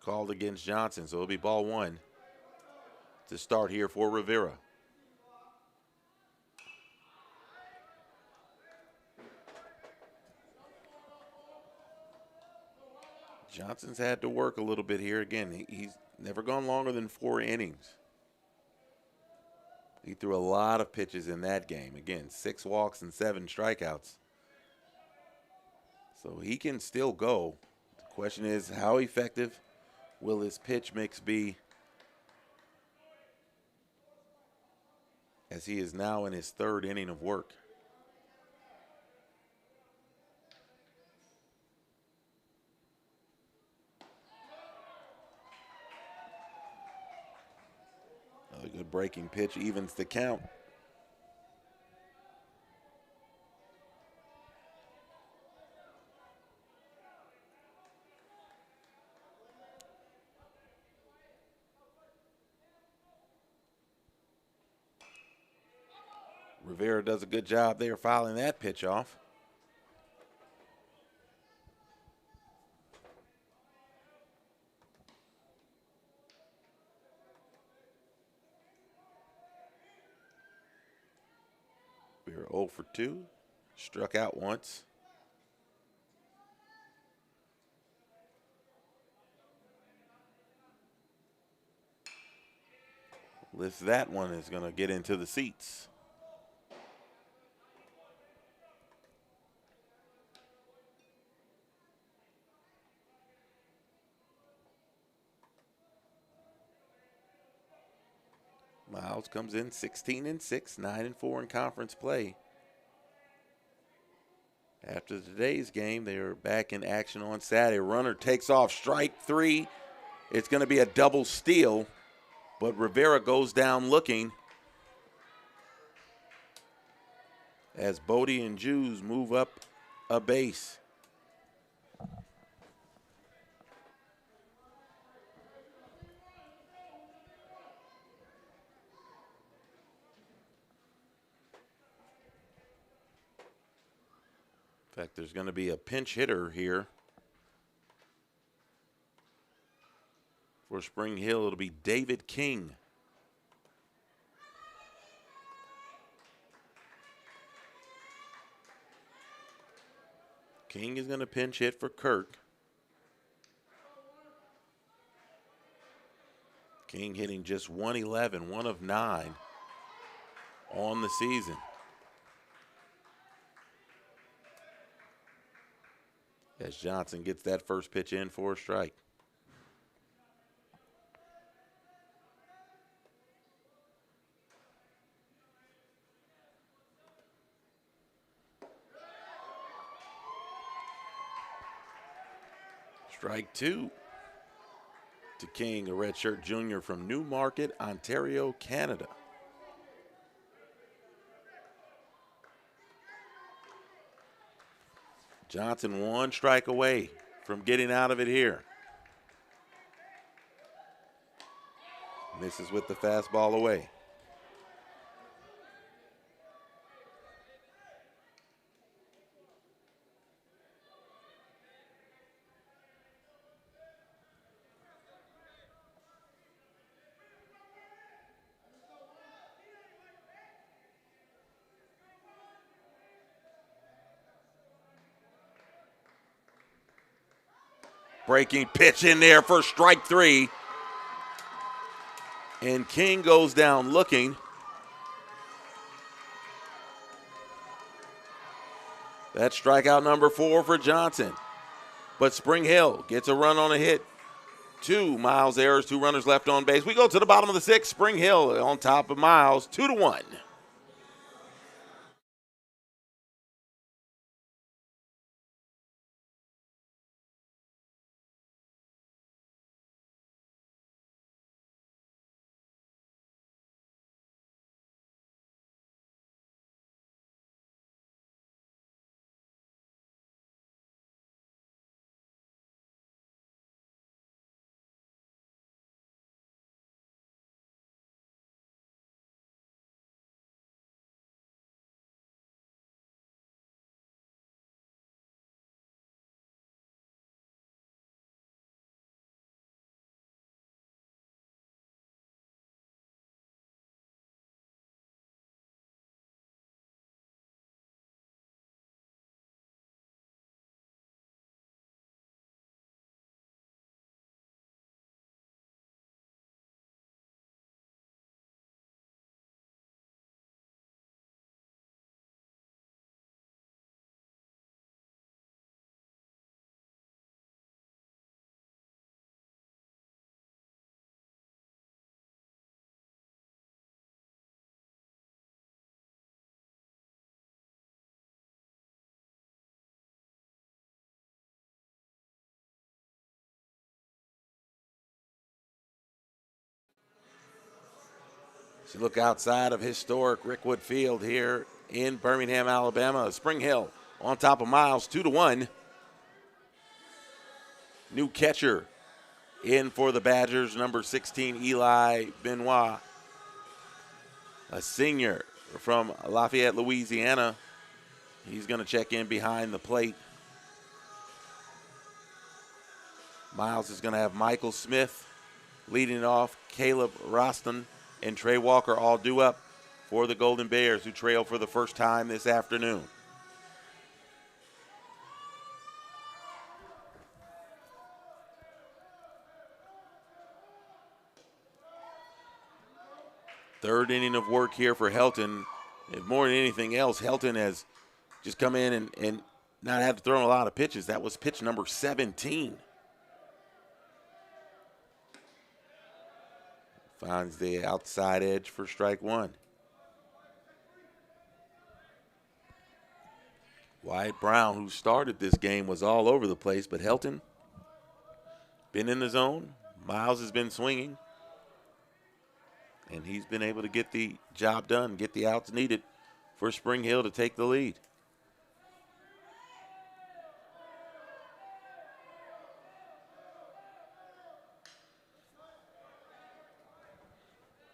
Called against Johnson, so it'll be ball 1 to start here for Rivera. Johnson's had to work a little bit here. Again, he's never gone longer than 4 innings. He threw a lot of pitches in that game. Again, 6 walks and 7 strikeouts. So he can still go. The question is, how effective will his pitch mix be as he is now in his 3rd inning of work? A good breaking pitch evens the count. Rivera does a good job there fouling that pitch off. We were 0 for 2. Struck out once. Lifts that one, is going to get into the seats. Miles comes in 16-6, 9-4 in conference play. After today's game, they are back in action on Saturday. Runner takes off, strike 3. It's going to be a double steal, but Rivera goes down looking as Bodie and Jews move up a base. In fact, there's going to be a pinch hitter here for Spring Hill. It'll be David King. King is going to pinch hit for Kirk. King hitting just 111, 1 of 9 on the season. As Johnson gets that first pitch in for a strike. Strike 2 to King, a redshirt junior from Newmarket, Ontario, Canada. Johnson 1 strike away from getting out of it here. Misses with the fastball away. Breaking pitch in there for strike 3. And King goes down looking. That's strikeout number 4 for Johnson. But Spring Hill gets a run on a hit. 2 Miles errors, 2 runners left on base. We go to the bottom of the 6th. Spring Hill on top of Miles, 2-1. As you look outside of historic Rickwood Field here in Birmingham, Alabama, Spring Hill on top of Miles, 2-1. New catcher in for the Badgers, number 16, Eli Benoit, a senior from Lafayette, Louisiana. He's going to check in behind the plate. Miles is going to have Michael Smith leading off, Caleb Roston and Trey Walker all due up for the Golden Bears, who trail for the first time this afternoon. Third inning of work here for Helton. And more than anything else, Helton has just come in and not had to throw a lot of pitches. That was pitch number 17. Finds the outside edge for strike 1. Wyatt Brown, who started this game, was all over the place, but Helton been in the zone. Miles has been swinging, and he's been able to get the job done, get the outs needed for Spring Hill to take the lead.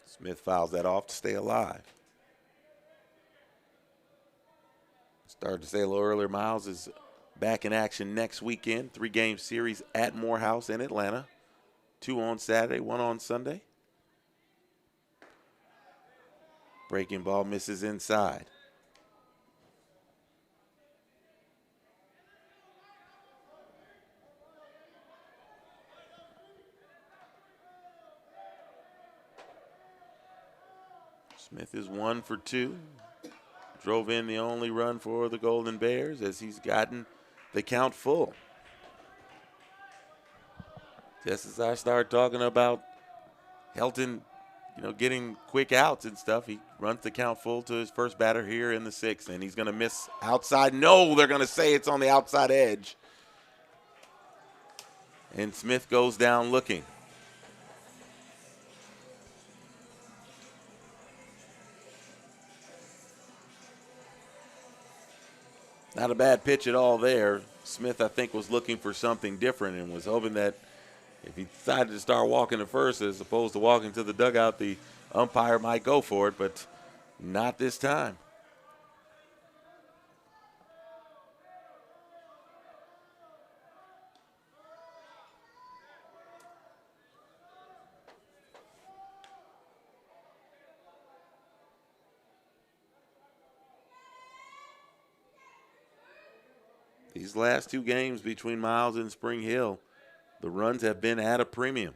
Smith fouls that off to stay alive. It's Started to say a little earlier, Miles is back in action next weekend. 3-game series at Morehouse in Atlanta. 2 on Saturday, 1 on Sunday. Breaking ball misses inside. Smith is 1 for 2. Drove in the only run for the Golden Bears as he's gotten the count full. Just as I start talking about Helton, getting quick outs and stuff, he runs the count full to his first batter here in the 6th, and he's going to miss outside. No, they're going to say it's on the outside edge. And Smith goes down looking. Not a bad pitch at all there. Smith, I think, was looking for something different and was hoping that if he decided to start walking to first as opposed to walking to the dugout, the umpire might go for it, but not this time. These last 2 games between Miles and Spring Hill, the runs have been at a premium.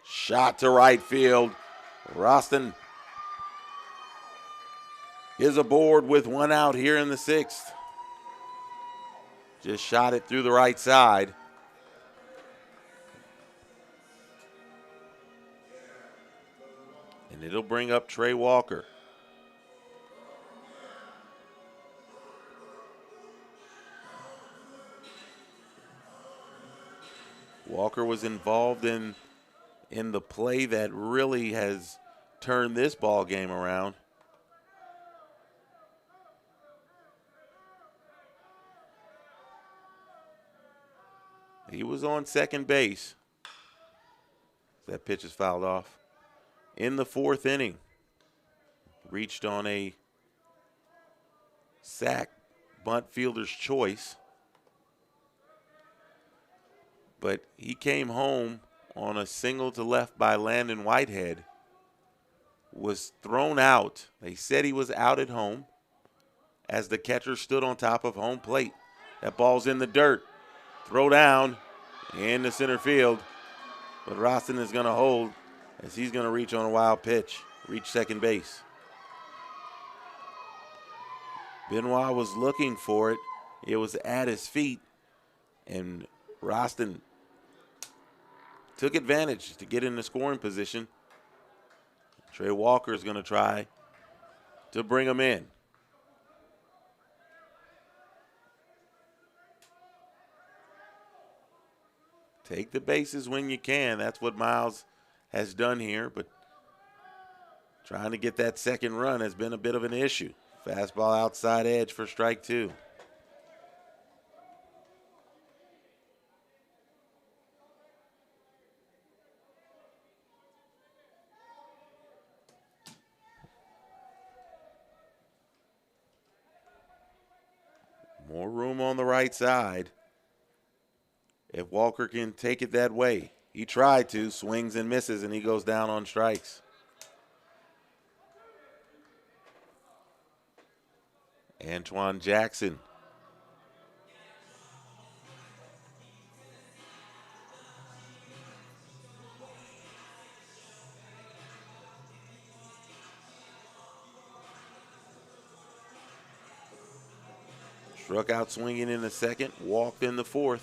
Shot to right field. Roston is aboard with 1 out here in the 6th. Just shot it through the right side. And it'll bring up Trey Walker. Walker was involved in the play that really has turned this ball game around. He was on second base. That pitch is fouled off. In the 4th inning, reached on a sac, bunt fielder's choice. But he came home on a single to left by Landon Whitehead, was thrown out. They said he was out at home as the catcher stood on top of home plate. That ball's in the dirt. Throw down in the center field. But Roston is going to hold as he's going to reach on a wild pitch, reach second base. Benoit was looking for it. It was at his feet, and Roston took advantage to get in the scoring position. Trey Walker is going to try to bring him in. Take the bases when you can. That's what Miles has done here, but trying to get that second run has been a bit of an issue. Fastball outside edge for strike 2. More room on the right side. If Walker can take it that way. He tried to, swings and misses, and he goes down on strikes. Antoine Jackson. Struck out swinging in the 2nd, walked in the 4th.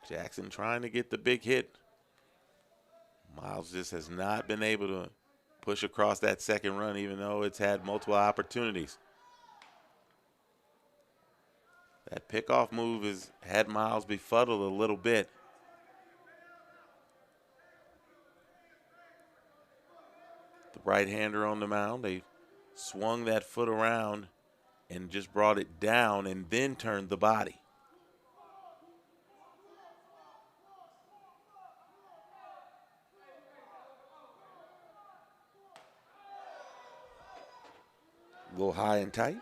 Jackson trying to get the big hit Miles just has not been able to push across that second run, even though it's had multiple opportunities. That pickoff move has had Miles befuddled a little bit. The right-hander on the mound, they swung that foot around and just brought it down and then turned the body. A little high and tight.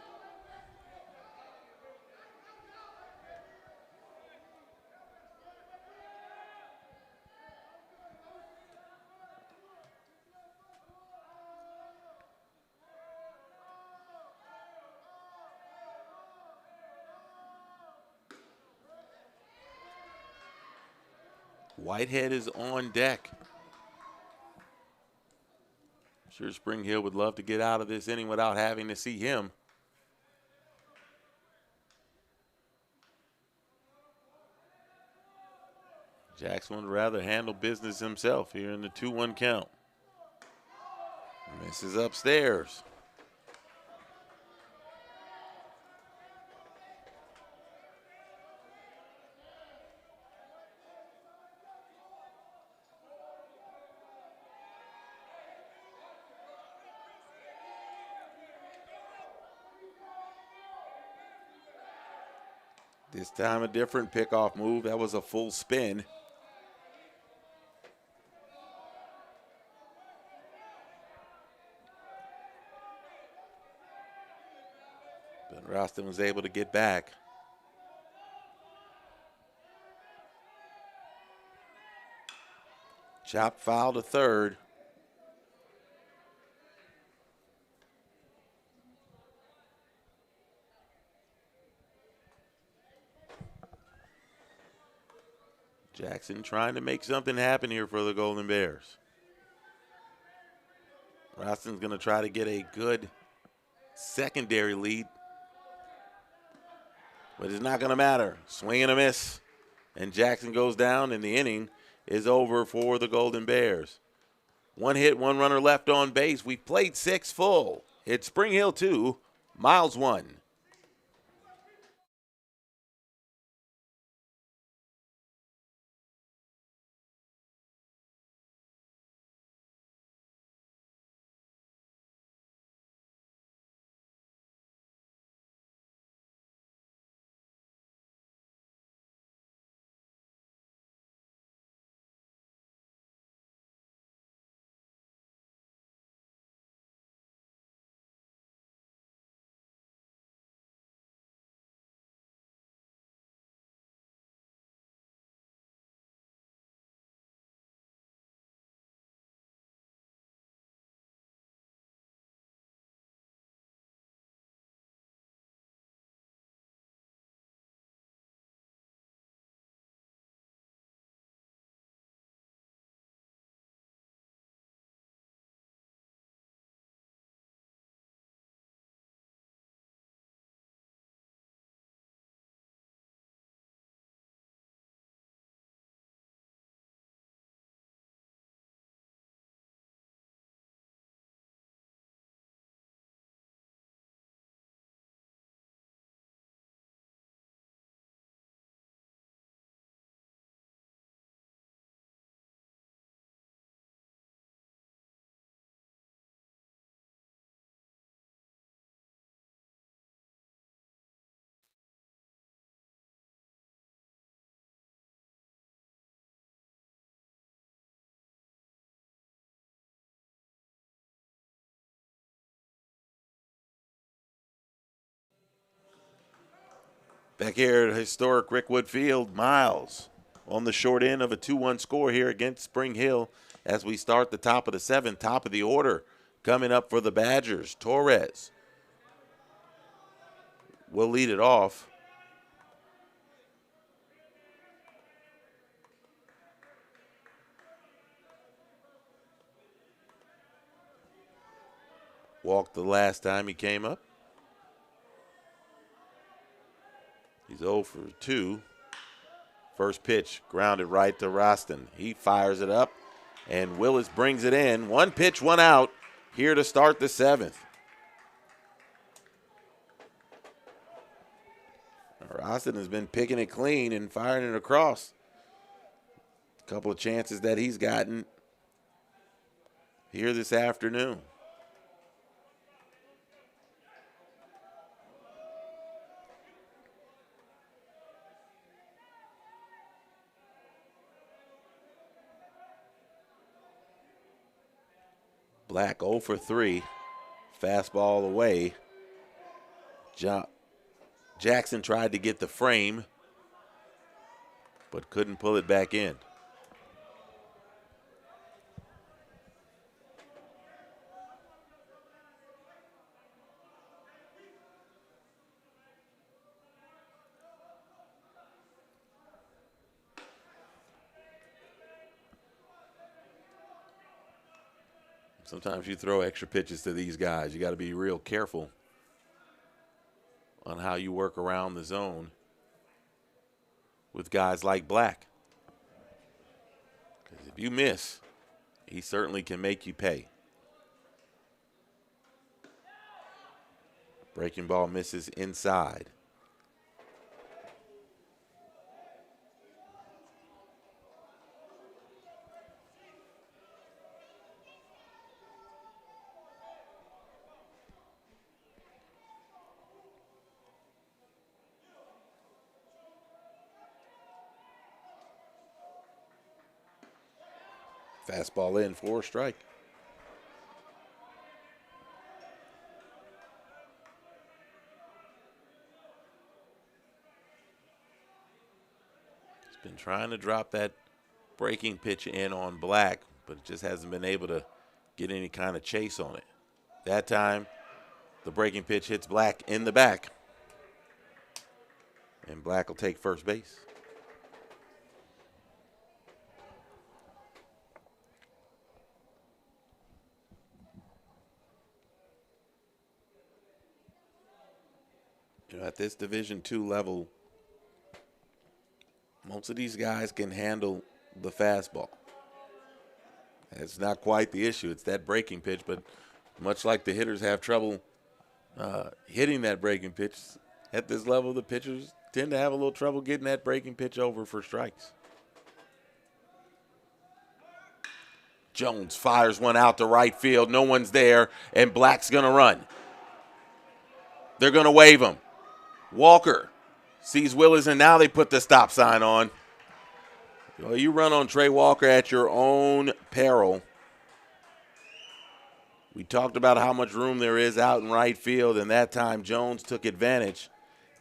Whitehead is on deck. Sure, Spring Hill would love to get out of this inning without having to see him. Jackson would rather handle business himself here in the 2-1 count. Misses upstairs. This time a different pickoff move. That was a full spin. But Ralston was able to get back. Chop foul to third. Jackson trying to make something happen here for the Golden Bears. Ralston's going to try to get a good secondary lead. But it's not going to matter. Swing and a miss. And Jackson goes down, and the inning is over for the Golden Bears. 1 hit, 1 runner left on base. We've played 6 full. It's Spring Hill 2, Miles 1. Back here at historic Rickwood Field, Miles on the short end of a 2-1 score here against Spring Hill as we start the top of the 7th, top of the order. Coming up for the Badgers, Torres will lead it off. Walked the last time he came up. He's 0 for 2. First pitch grounded right to Ralston. He fires it up, And Willis brings it in. One pitch, one out here to start the seventh. Austin has been picking it clean and firing it across. A couple of chances that he's gotten here this afternoon. Black 0 for 3. Fastball away. Jackson tried to get the frame, but couldn't pull it back in. Sometimes you throw extra pitches to these guys. You got to be real careful on how you work around the zone with guys like Black. Because if you miss, he certainly can make you pay. Breaking ball misses inside. Fastball in for a strike. He's been trying to drop that breaking pitch in on Black, but just hasn't been able to get any kind of chase on it. That time, the breaking pitch hits Black in the back, and Black will take first base. You know, at this Division II level, most of these guys can handle the fastball. It's not quite the issue. It's that breaking pitch, but much like the hitters have trouble hitting that breaking pitch, at this level, the pitchers tend to have a little trouble getting that breaking pitch over for strikes. Jones fires one out to right field. No one's there, and Black's going to run. They're going to wave him. Walker sees Willis, and now they put the stop sign on. Well, you run on Trey Walker at your own peril. We talked about how much room there is out in right field, and that time Jones took advantage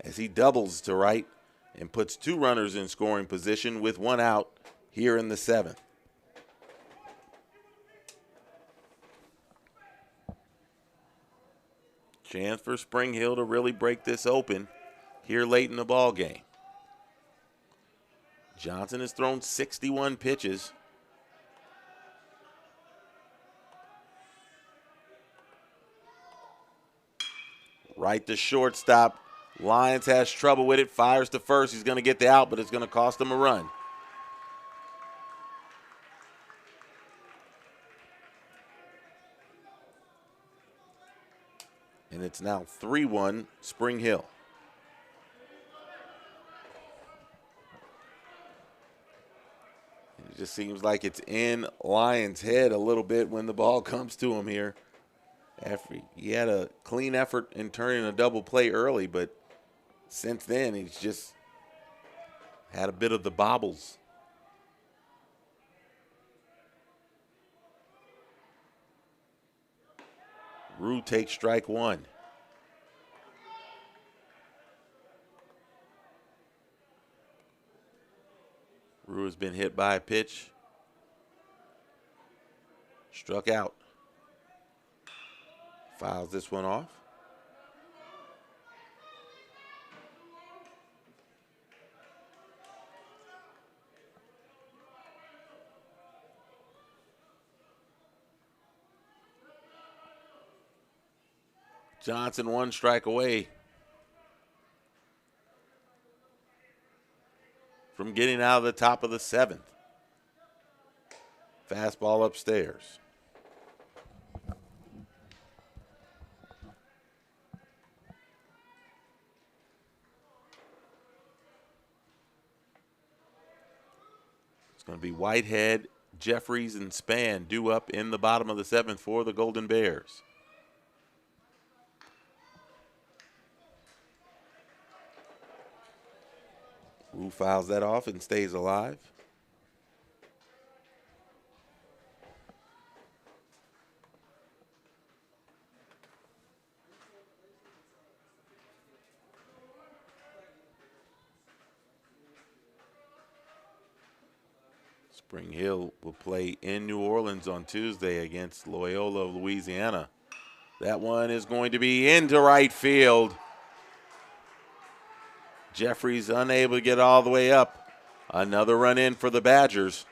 as he doubles to right and puts two runners in scoring position with one out here in the seventh. Chance for Spring Hill to really break this open here late in the ball game. Johnson has thrown 61 pitches. Right to shortstop. Lyons has trouble with it. Fires to first. He's going to get the out, but it's going to cost him a run. And it's now 3-1 Spring Hill. It just seems like it's in Lyons' head a little bit when the ball comes to him here. After he had a clean effort in turning a double play early, but since then he's just had a bit of the bobbles. Rue takes strike one. Rue has been hit by a pitch. Struck out. Fouls this one off. Johnson one strike away from getting out of the top of the seventh. Fastball upstairs. It's going to be Whitehead, Jeffries, and Span due up in the bottom of the 7th for the Golden Bears. Wu fouls that off and stays alive. Spring Hill will play in New Orleans on Tuesday against Loyola of Louisiana. That one is going to be into right field. Jeffries unable to get all the way up. Another run in for the Badgers.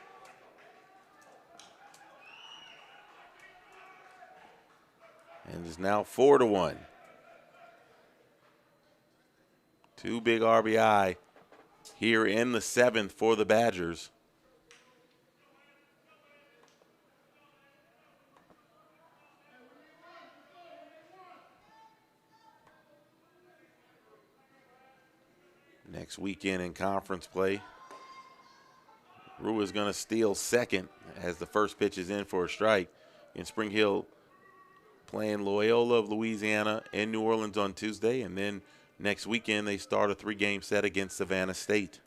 And it's now 4-1. 2 big RBI here in the 7th for the Badgers. Next weekend in conference play, Rue is going to steal second as the first pitch is in for a strike. In Spring Hill playing Loyola of Louisiana in New Orleans on Tuesday, and then next weekend they start a 3-game set against Savannah State.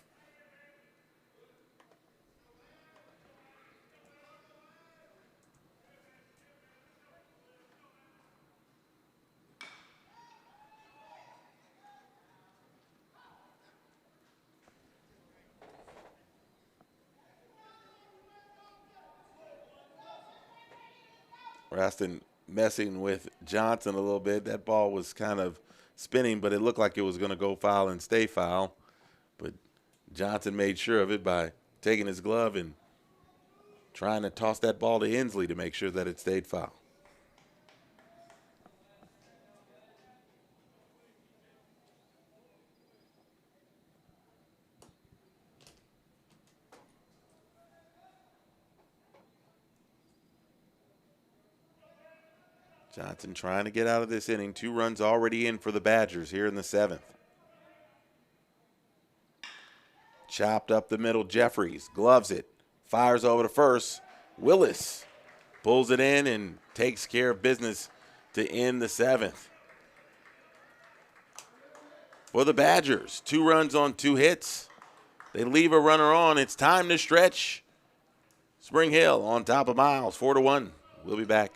Raston messing with Johnson a little bit. That ball was kind of spinning, but it looked like it was going to go foul and stay foul. But Johnson made sure of it by taking his glove and trying to toss that ball to Inslee to make sure that it stayed foul. Johnson trying to get out of this inning. 2 runs already in for the Badgers here in the 7th. Chopped up the middle, Jeffries gloves it, fires over to first. Willis pulls it in and takes care of business to end the 7th. For the Badgers, 2 runs on 2 hits. They leave a runner on. It's time to stretch. Spring Hill on top of Miles, 4-1. We'll be back.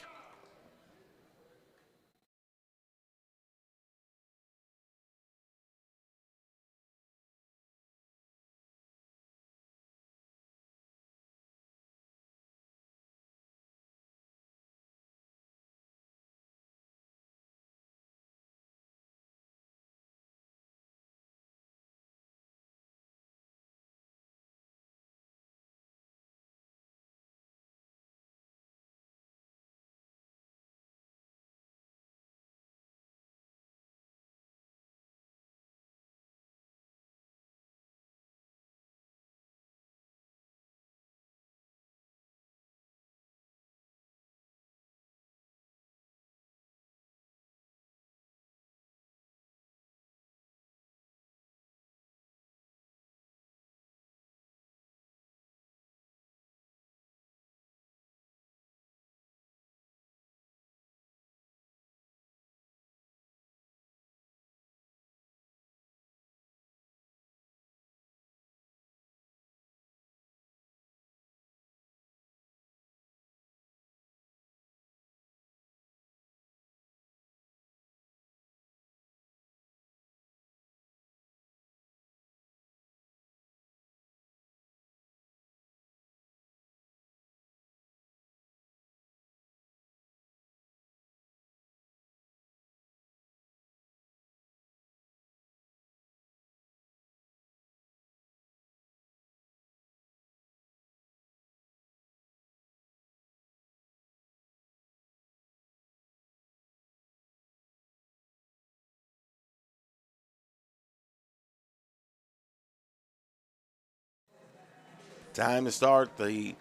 Time to start the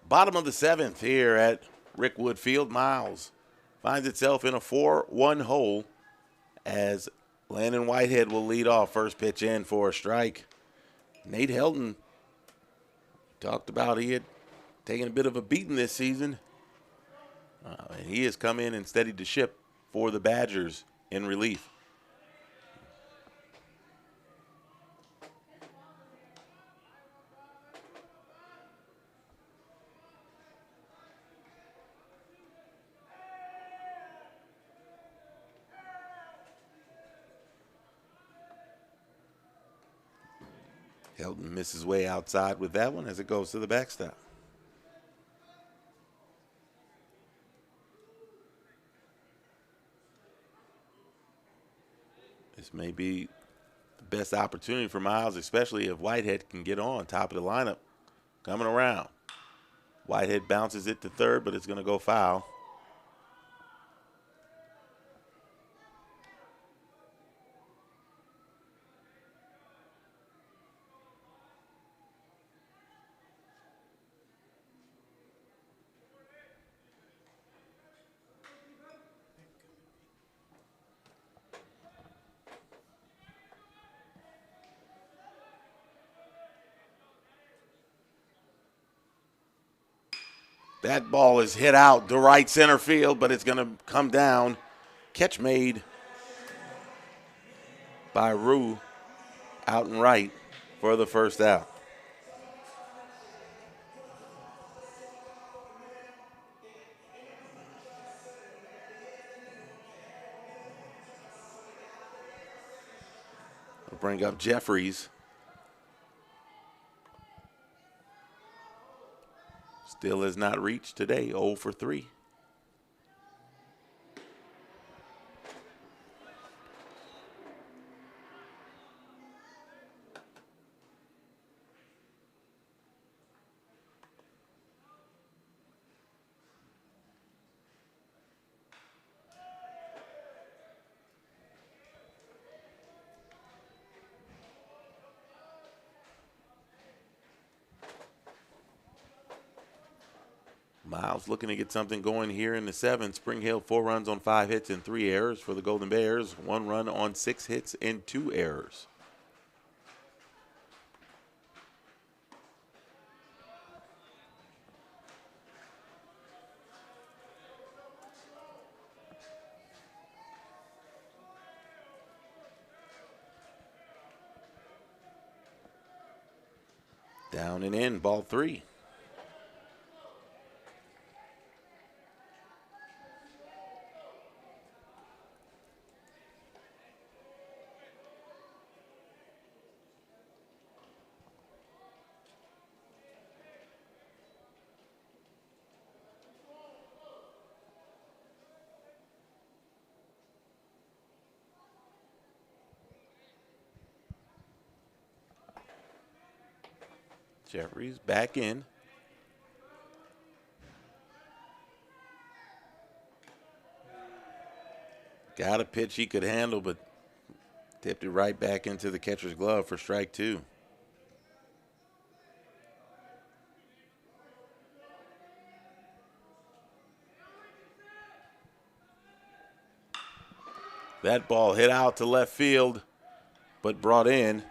Bottom of the 7th here at Rick Wood Field. Miles finds itself in a 4-1 hole as Landon Whitehead will lead off. First pitch in for a strike. Nate Helton talked about he had taken a bit of a beating this season. And he has come in and steadied the ship for the Badgers in relief. Helton misses way outside with that one as it goes to the backstop. This may be the best opportunity for Miles, especially if Whitehead can get on top of the lineup. Coming around. Whitehead bounces it to third, but it's going to go foul. That ball is hit out to right center field, but it's going to come down. Catch made by Rue out and right for the first out. We'll bring up Jeffries. Still has not reached today, 0 for 3. Miles looking to get something going here in the 7th. Spring Hill 4 runs on 5 hits and 3 errors for the Golden Bears. 1 run on 6 hits and 2 errors. Down and in, ball 3. Jeffries back in. Got a pitch he could handle, but tipped it right back into the catcher's glove for strike 2. That ball hit out to left field, but brought in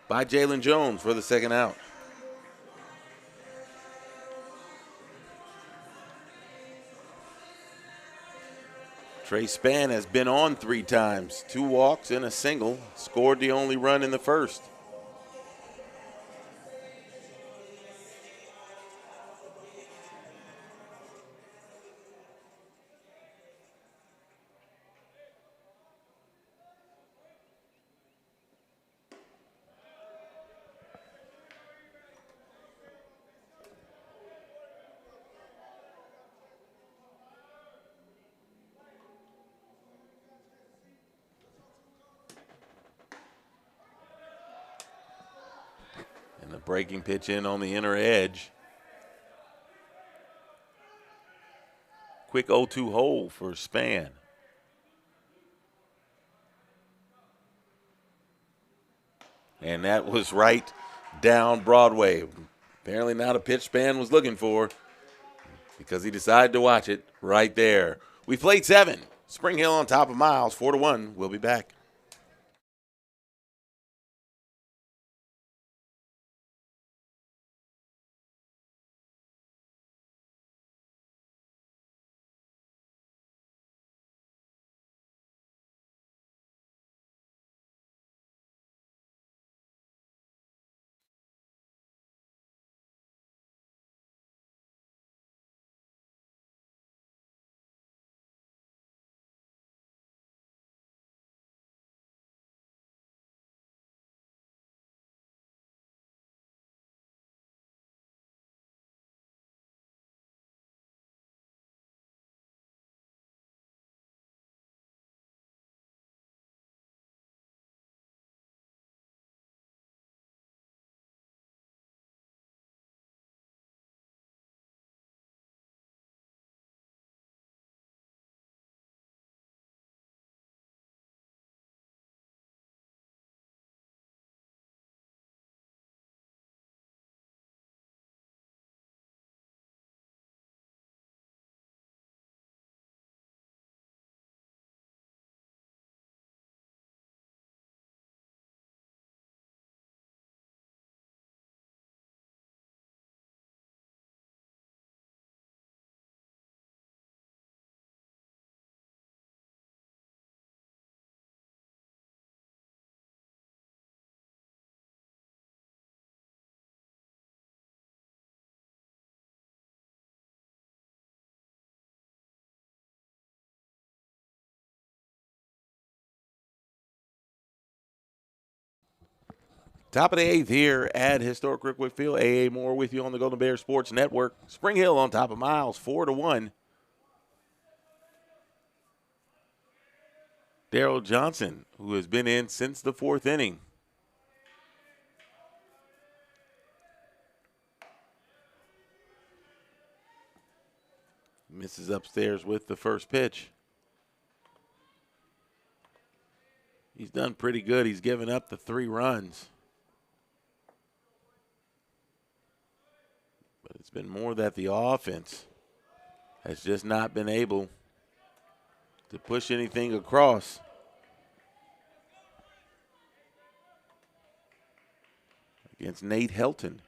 by Jalen Jones for the second out. Trey Spann has been on 3 times, 2 walks and a single, scored the only run in the first. Breaking pitch in on the inner edge. Quick 0-2 hole for Spann. And that was right down Broadway. Apparently not a pitch Span was looking for because he decided to watch it right there. We played 7. Spring Hill on top of Miles, 4-1. We'll be back. Top of the 8th here at Historic Rickwick Field. A.A. Moore with you on the Golden Bear Sports Network. Spring Hill on top of Miles, 4-1. Daryl Johnson, who has been in since the 4th inning. Misses upstairs with the first pitch. He's done pretty good. He's given up the 3 runs. But it's been more that the offense has just not been able to push anything across. Against Nate Helton.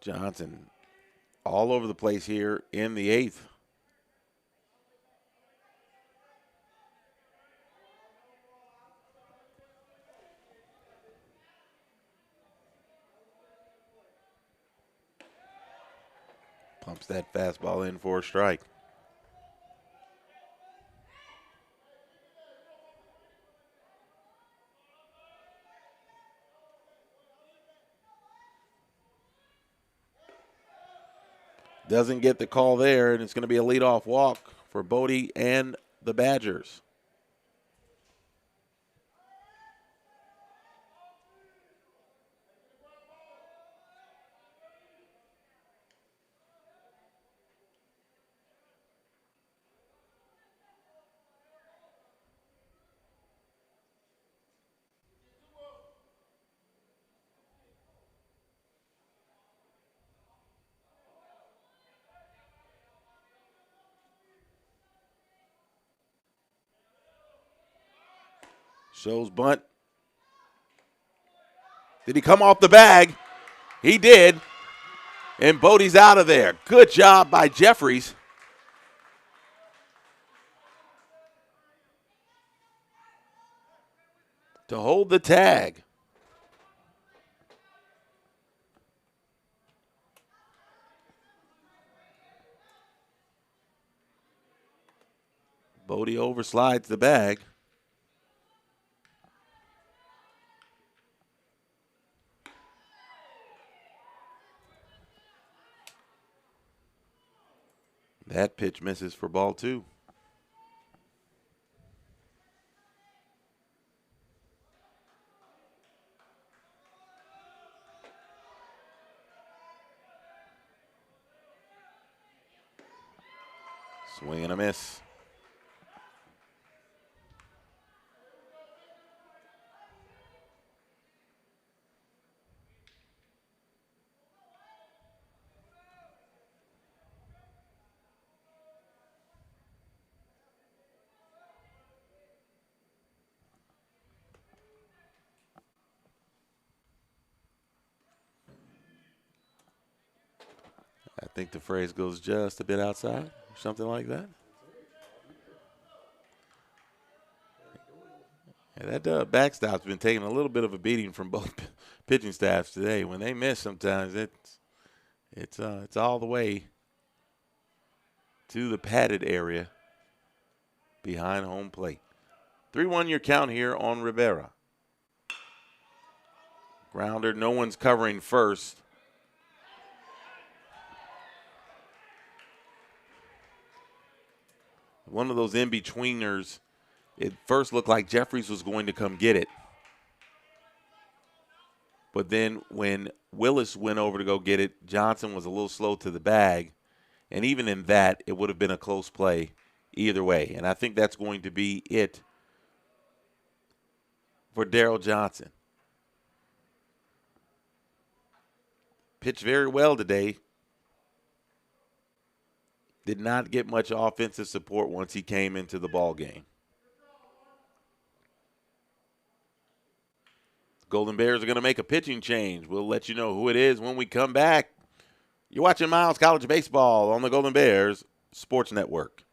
Johnson all over the place here in the 8th. Pumps that fastball in for a strike. Doesn't get the call there, and it's going to be a leadoff walk for Bodie and the Badgers. Shows bunt. Did he come off the bag? He did. And Bodie's out of there. Good job by Jeffries. To hold the tag. Bodie overslides the bag. That pitch misses for ball 2. Swing and a miss. I think the phrase goes just a bit outside, or something like that. Yeah, that backstop's been taking a little bit of a beating from both pitching staffs today. When they miss, sometimes it's all the way to the padded area behind home plate. 3-1 your count here on Rivera. Grounder, no one's covering first. One of those in-betweeners, it first looked like Jeffries was going to come get it. But then when Willis went over to go get it, Johnson was a little slow to the bag. And even in that, it would have been a close play either way. And I think that's going to be it for Daryl Johnson. Pitched very well today. Did not get much offensive support once he came into the ball game. Golden Bears are going to make a pitching change. We'll let you know who it is when we come back. You're watching Miles College Baseball on the Golden Bears Sports Network.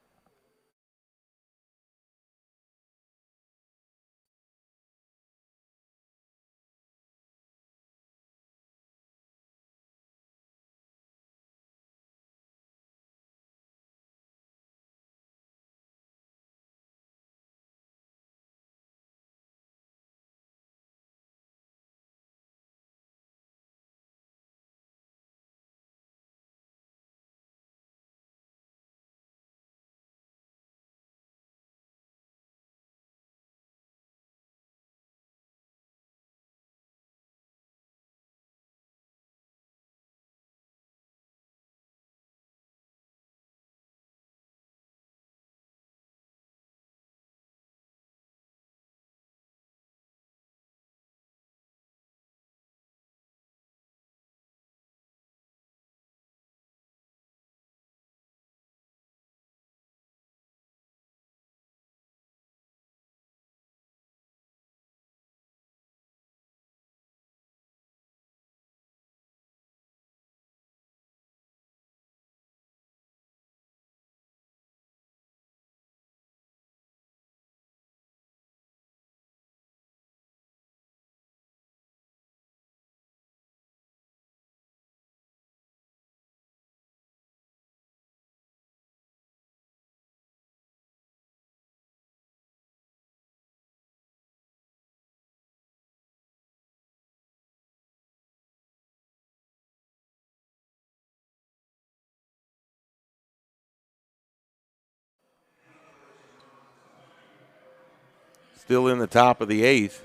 Still in the top of the eighth.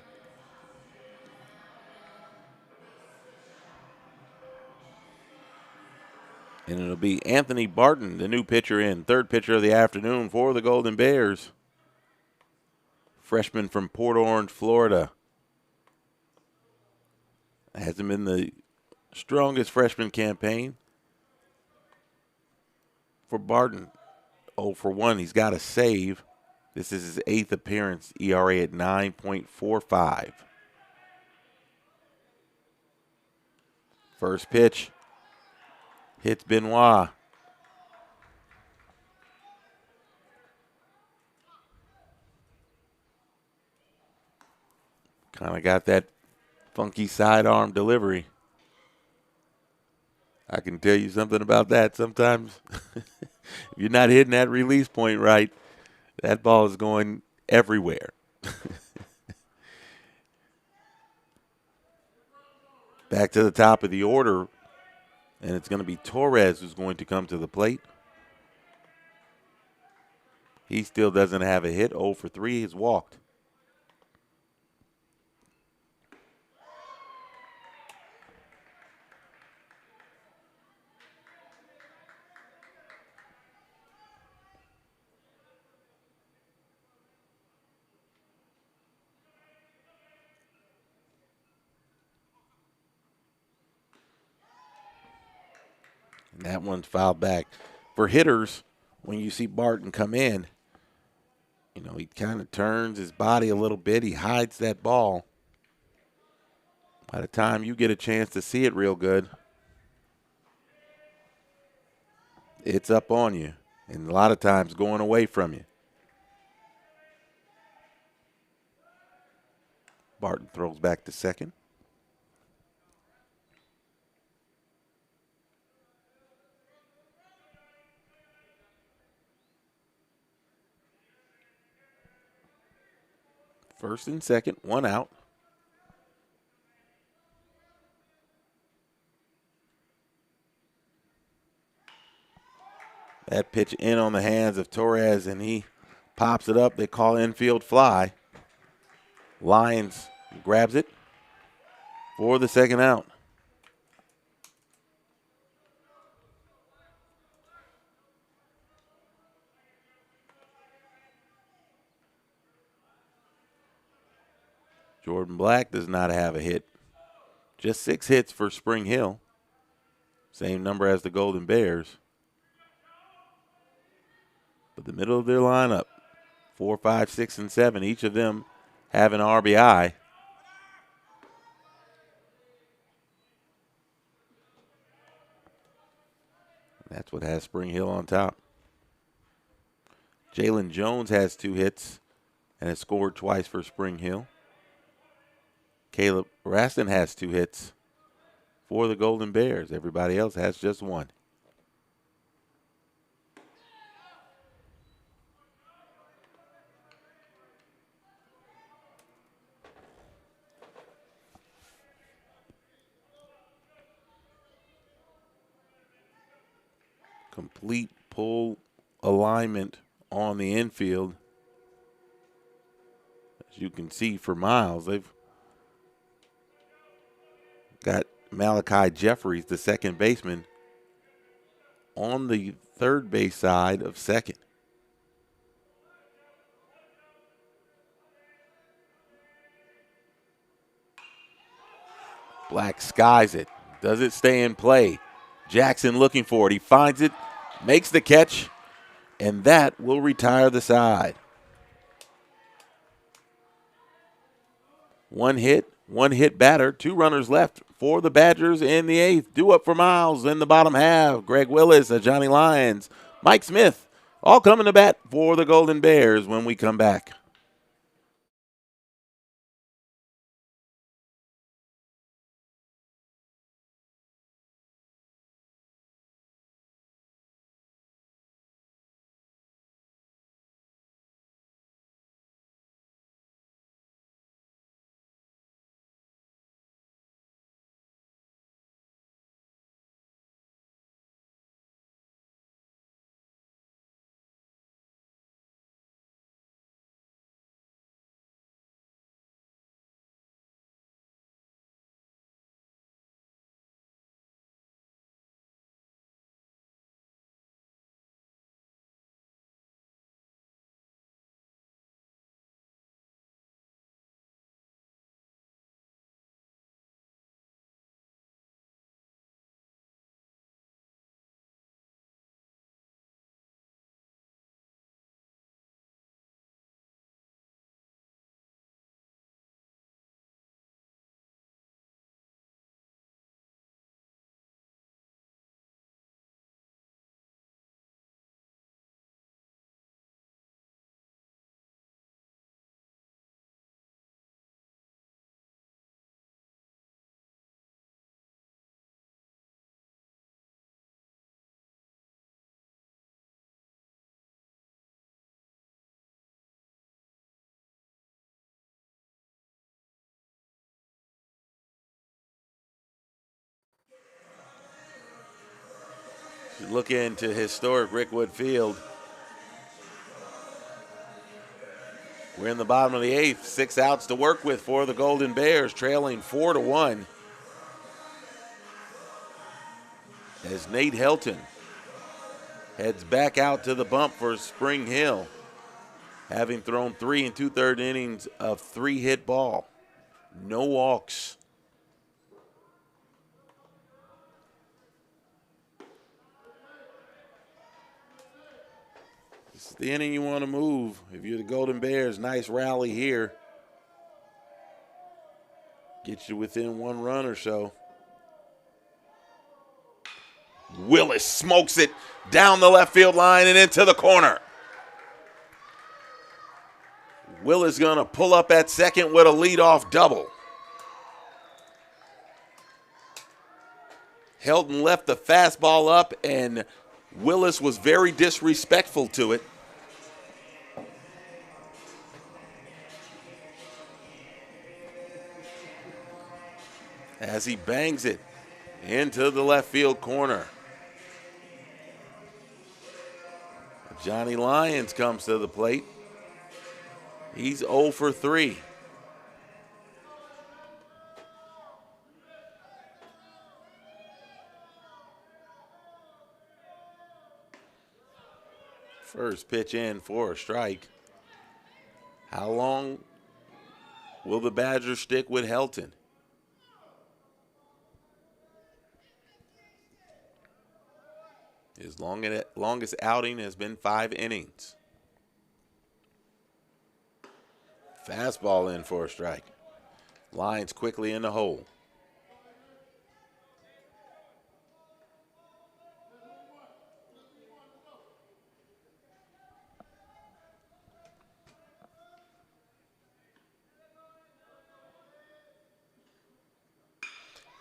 And it'll be Anthony Barton, the new pitcher in. Third pitcher of the afternoon for the Golden Bears. Freshman from Port Orange, Florida. Hasn't been the strongest freshman campaign for Barton. 0 for 1. He's got a save. This is his 8th appearance. ERA at 9.45. First pitch. Hits Benoit. Kind of got that funky sidearm delivery. I can tell you something about that. Sometimes if you're not hitting that release point right, that ball is going everywhere. Back to the top of the order, and it's going to be Torres who's going to come to the plate. He still doesn't have a hit. 0 for 3. He's walked. That one's fouled back. For hitters, when you see Barton come in, you know, he kind of turns his body a little bit. He hides that ball. By the time you get a chance to see it real good, it's up on you. And a lot of times going away from you. Barton throws back to second. First and second, one out. That pitch in on the hands of Torres, and he pops it up. They call infield fly. Lyons grabs it for the second out. Jordan Black does not have a hit. Just 6 hits for Spring Hill. Same number as the Golden Bears. But the middle of their lineup, 4, 5, 6, and 7, each of them have an RBI. That's what has Spring Hill on top. Jalen Jones has 2 hits and has scored twice for Spring Hill. Caleb Raston has 2 hits for the Golden Bears. Everybody else has just 1. Complete pull alignment on the infield. As you can see for Miles, they've got Malachi Jeffries, the second baseman, on the third base side of second. Black skies it. Does it stay in play? Jackson looking for it. He finds it, makes the catch, and that will retire the side. 1 hit, 1 hit batter, 2 runners left for the Badgers in the 8th. Due up for Miles in the bottom half. Greg Willis, Johnny Lyons, Mike Smith, all coming to bat for the Golden Bears when we come back. Look into historic Rickwood Field. We're in the bottom of the 8th. 6 outs to work with for the Golden Bears, trailing 4-1. As Nate Helton heads back out to the bump for Spring Hill, having thrown 3 2/3 innings of 3-hit ball. No walks. This is the inning you want to move. If you're the Golden Bears, nice rally here. Get you within 1 run or so. Willis smokes it down the left field line and into the corner. Willis going to pull up at second with a leadoff double. Helton left the fastball up, and Willis was very disrespectful to it. As he bangs it into the left field corner. Johnny Lyons comes to the plate. He's 0 for 3. First pitch in for a strike. How long will the Badgers stick with Helton? His longest outing has been 5 innings. Fastball in for a strike. Lyons quickly in the hole.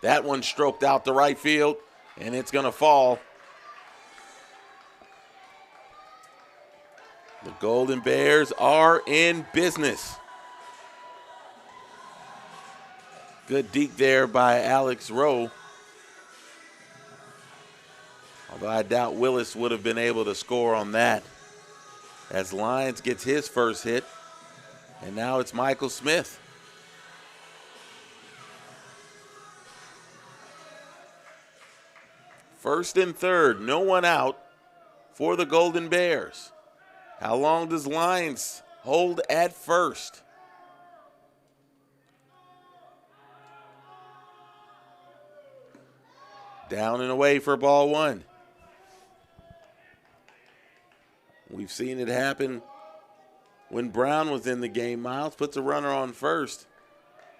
That one stroked out to right field, and it's going to fall. The Golden Bears are in business. Good deke there by Alex Rowe. Although I doubt Willis would have been able to score on that. As Lyons gets his first hit, and now it's Michael Smith. First and third, no one out for the Golden Bears. How long does Lyons hold at first? Down and away for ball 1. We've seen it happen when Brown was in the game. Miles puts a runner on first.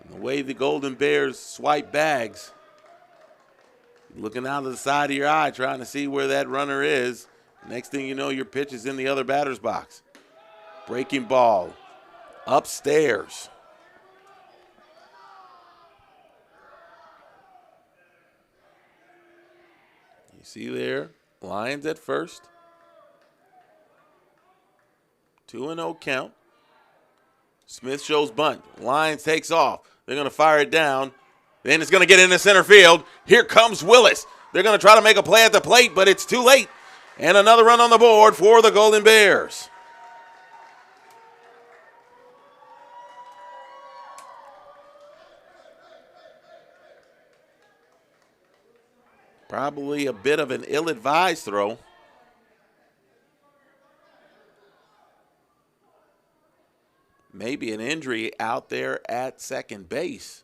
And the way the Golden Bears swipe bags, looking out of the side of your eye, trying to see where that runner is. Next thing you know, your pitch is in the other batter's box. Breaking ball upstairs. You see there, Lyons at first. 2-0 count. Smith shows bunt. Lyons takes off. They're going to fire it down. Then it's going to get into center field. Here comes Willis. They're going to try to make a play at the plate, but it's too late. And another run on the board for the Golden Bears. Probably a bit of an ill-advised throw. Maybe an injury out there at second base.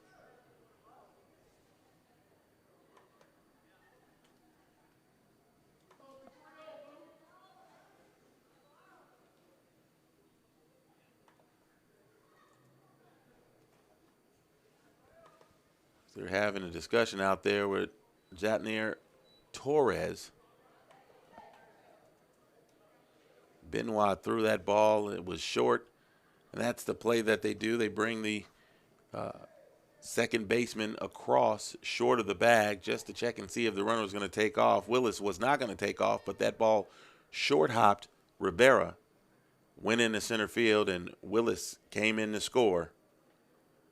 They're having a discussion out there with Jatnier Torres. Benoit threw that ball. It was short. And that's the play that they do. They bring the second baseman across short of the bag just to check and see if the runner was going to take off. Willis was not going to take off, but that ball short-hopped Rivera, went into center field, and Willis came in to score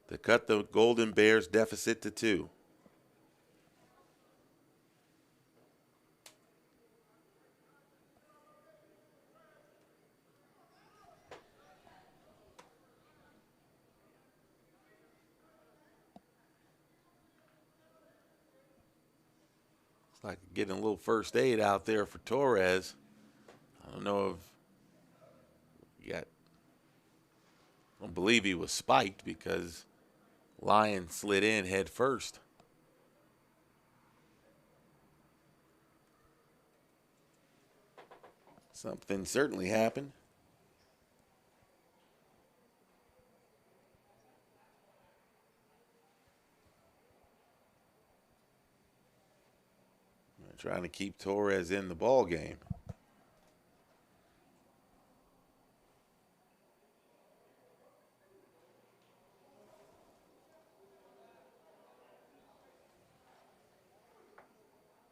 to cut the Golden Bears deficit to 2. Like getting a little first aid out there for Torres. I don't know if I don't believe he was spiked because Lyons slid in head first. Something certainly happened. Trying to keep Torres in the ball game.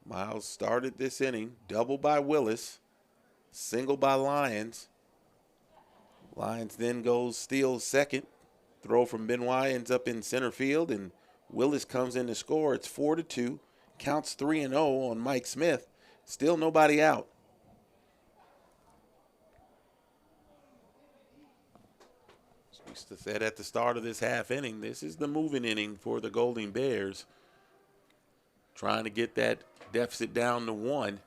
Miles started this inning, double by Willis, single by Lyons. Lyons then goes steals second. Throw from Benoit ends up in center field, and Willis comes in to score. It's 4-2. Counts 3-0 on Mike Smith. Still nobody out. As we said at the start of this half inning, this is the moving inning for the Golden Bears. Trying to get that deficit down to 1,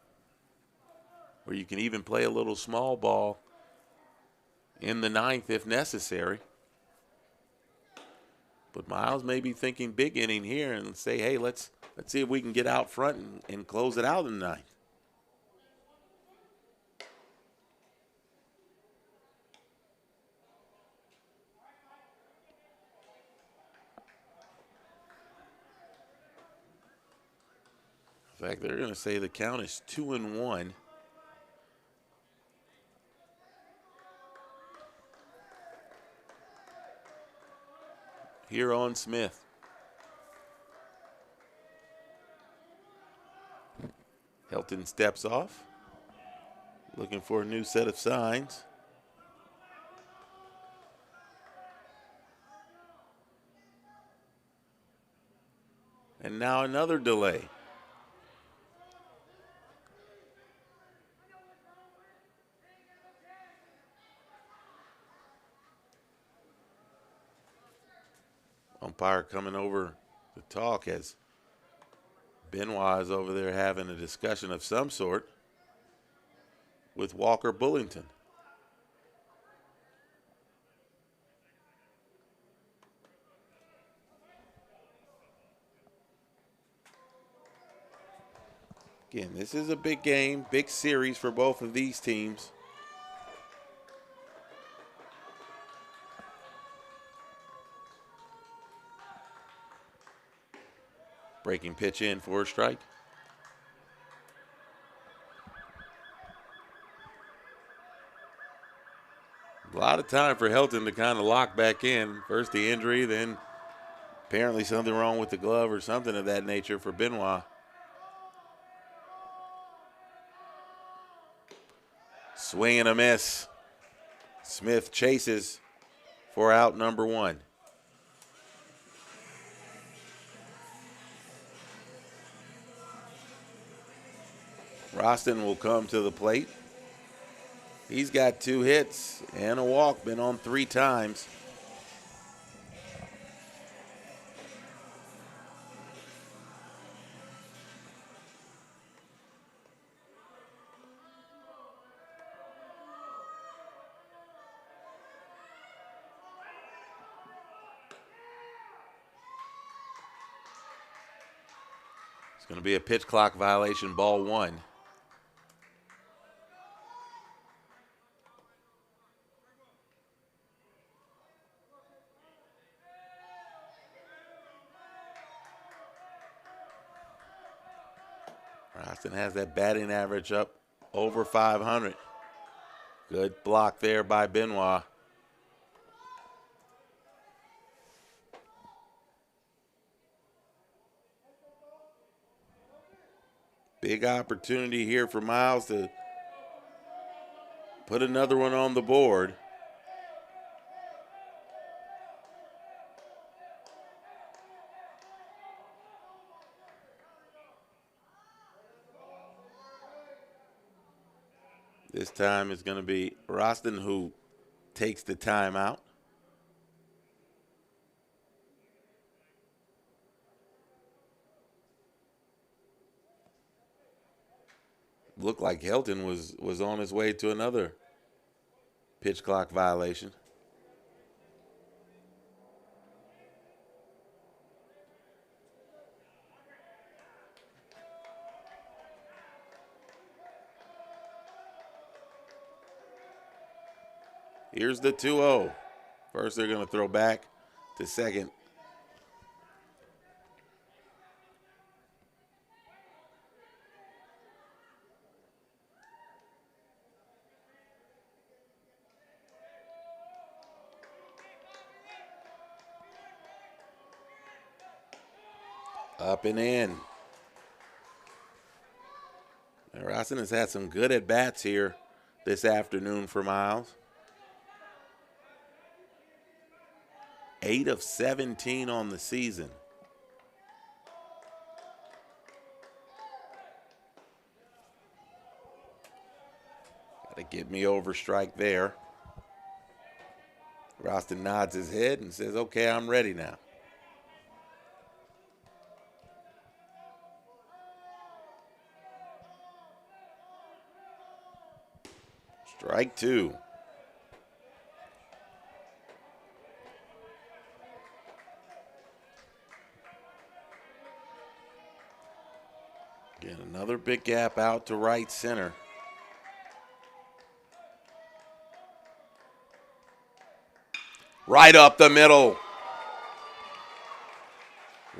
where you can even play a little small ball in the 9th if necessary. But Miles may be thinking big inning here and say, hey, let's see if we can get out front and close it out in the 9th. In fact, they're going to say the count is 2-1. Here on Smith. Helton steps off, looking for a new set of signs. And now another delay. Umpire coming over to talk as Benoit is over there having a discussion of some sort with Walker Bullington. Again, this is a big game, big series for both of these teams. Breaking pitch in for a strike. A lot of time for Helton to kind of lock back in. First the injury, then apparently something wrong with the glove or something of that nature for Benoit. Swing and a miss. Smith chases for out number 1. Roston will come to the plate. He's got 2 hits and a walk, been on 3 times. It's going to be a pitch clock violation, ball 1. Roston has that batting average up over 500. Good block there by Benoit. Big opportunity here for Miles to put another one on the board. This time it's going to be Roston who takes the timeout. Looked like Helton was on his way to another pitch clock violation. Here's the 2-0. First, they're going to throw back to second. Up and in. Roston has had some good at-bats here this afternoon for Miles. 8 of 17 on the season. Got to get me over strike there. Roston nods his head and says, okay, I'm ready now. Strike 2. Again, another big gap out to right center. Right up the middle.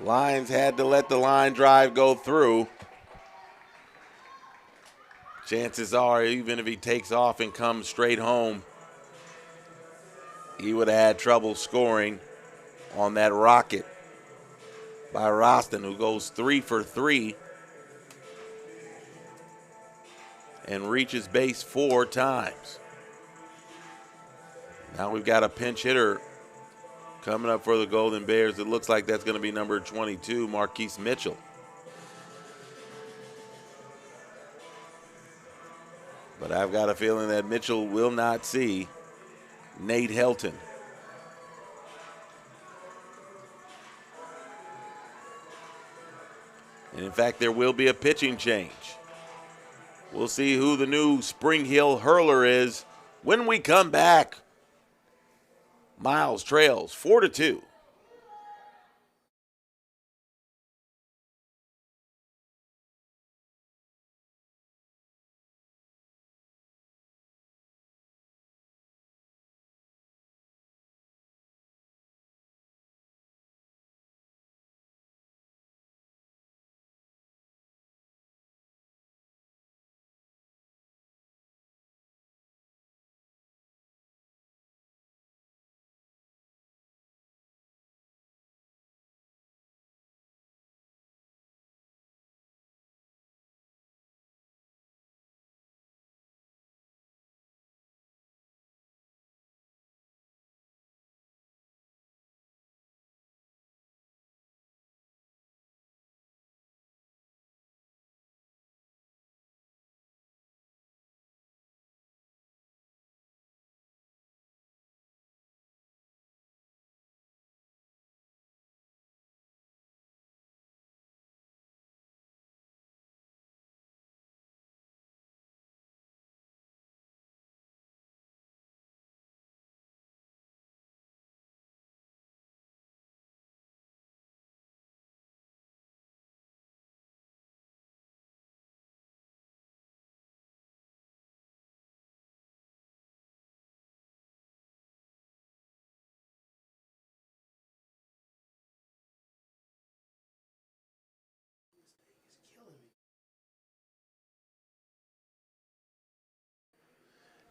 Lions had to let the line drive go through. Chances are, even if he takes off and comes straight home, he would have had trouble scoring on that rocket by Roston, who goes 3 for 3 and reaches base 4 times. Now we've got a pinch hitter coming up for the Golden Bears. It looks like that's going to be number 22, Marquise Mitchell. But I've got a feeling that Mitchell will not see Nate Helton. And in fact, there will be a pitching change. We'll see who the new Spring Hill hurler is when we come back. Miles trails 4-2.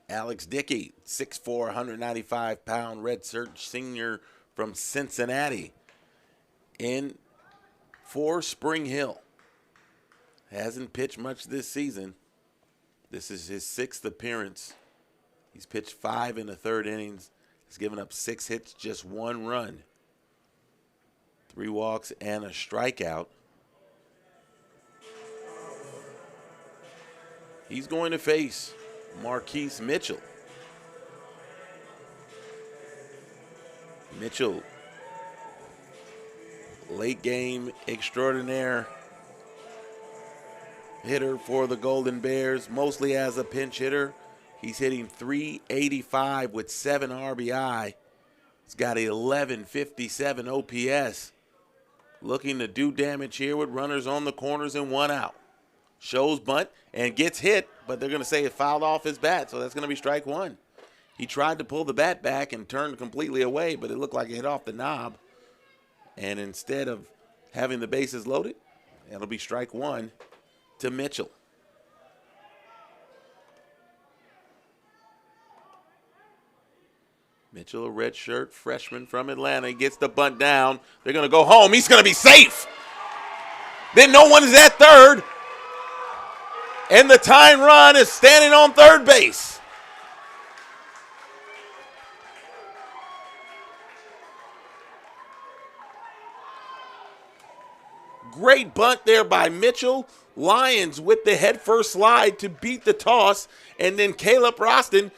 Alex Dickey, 6'4", 195-pound redshirt senior from Cincinnati, in for Spring Hill. Hasn't pitched much this season. This is his 6th appearance. He's pitched 5 in the 3rd innings. He's given up 6 hits, just 1 run, 3 walks, and a strikeout. He's going to face Marquise Mitchell. Mitchell, late game extraordinaire hitter for the Golden Bears, mostly as a pinch hitter. He's hitting .385 with 7 RBI. He's got 1157 OPS. Looking to do damage here with runners on the corners and 1 out. Shows bunt and gets hit, but they're going to say it fouled off his bat, so that's going to be strike 1. He tried to pull the bat back and turned completely away, but it looked like it hit off the knob. And instead of having the bases loaded, it'll be strike one to Mitchell. Mitchell, a redshirt freshman from Atlanta, he gets the bunt down. They're going to go home. He's going to be safe. Then no one is at third. And the tying run is standing on third base. Great bunt there by Mitchell. Lions with the headfirst slide to beat the toss. And then Caleb Roston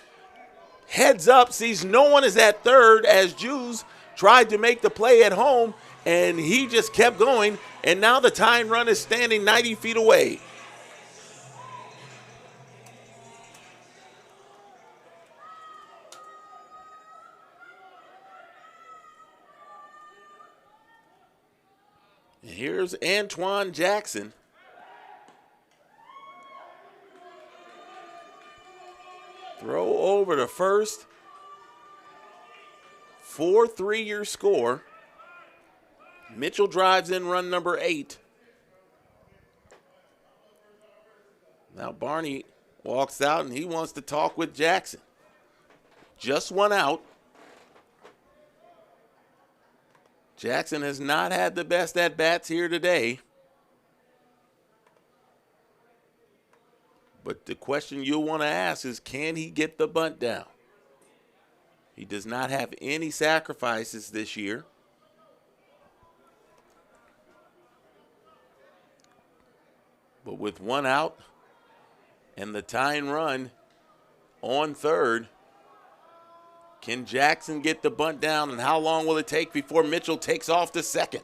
heads up, sees no one is at third as Jews tried to make the play at home, and he just kept going, and now the tying run is standing 90 feet away. And here's Antoine Jackson. Throw over to first. 4-3 your score. Mitchell drives in run number 8. Now Barney walks out and he wants to talk with Jackson. Just one out. Jackson has not had the best at-bats here today. But the question you'll want to ask is, can he get the bunt down? He does not have any sacrifices this year. But with one out and the tying run on third, can Jackson get the bunt down, and how long will it take before Mitchell takes off to second?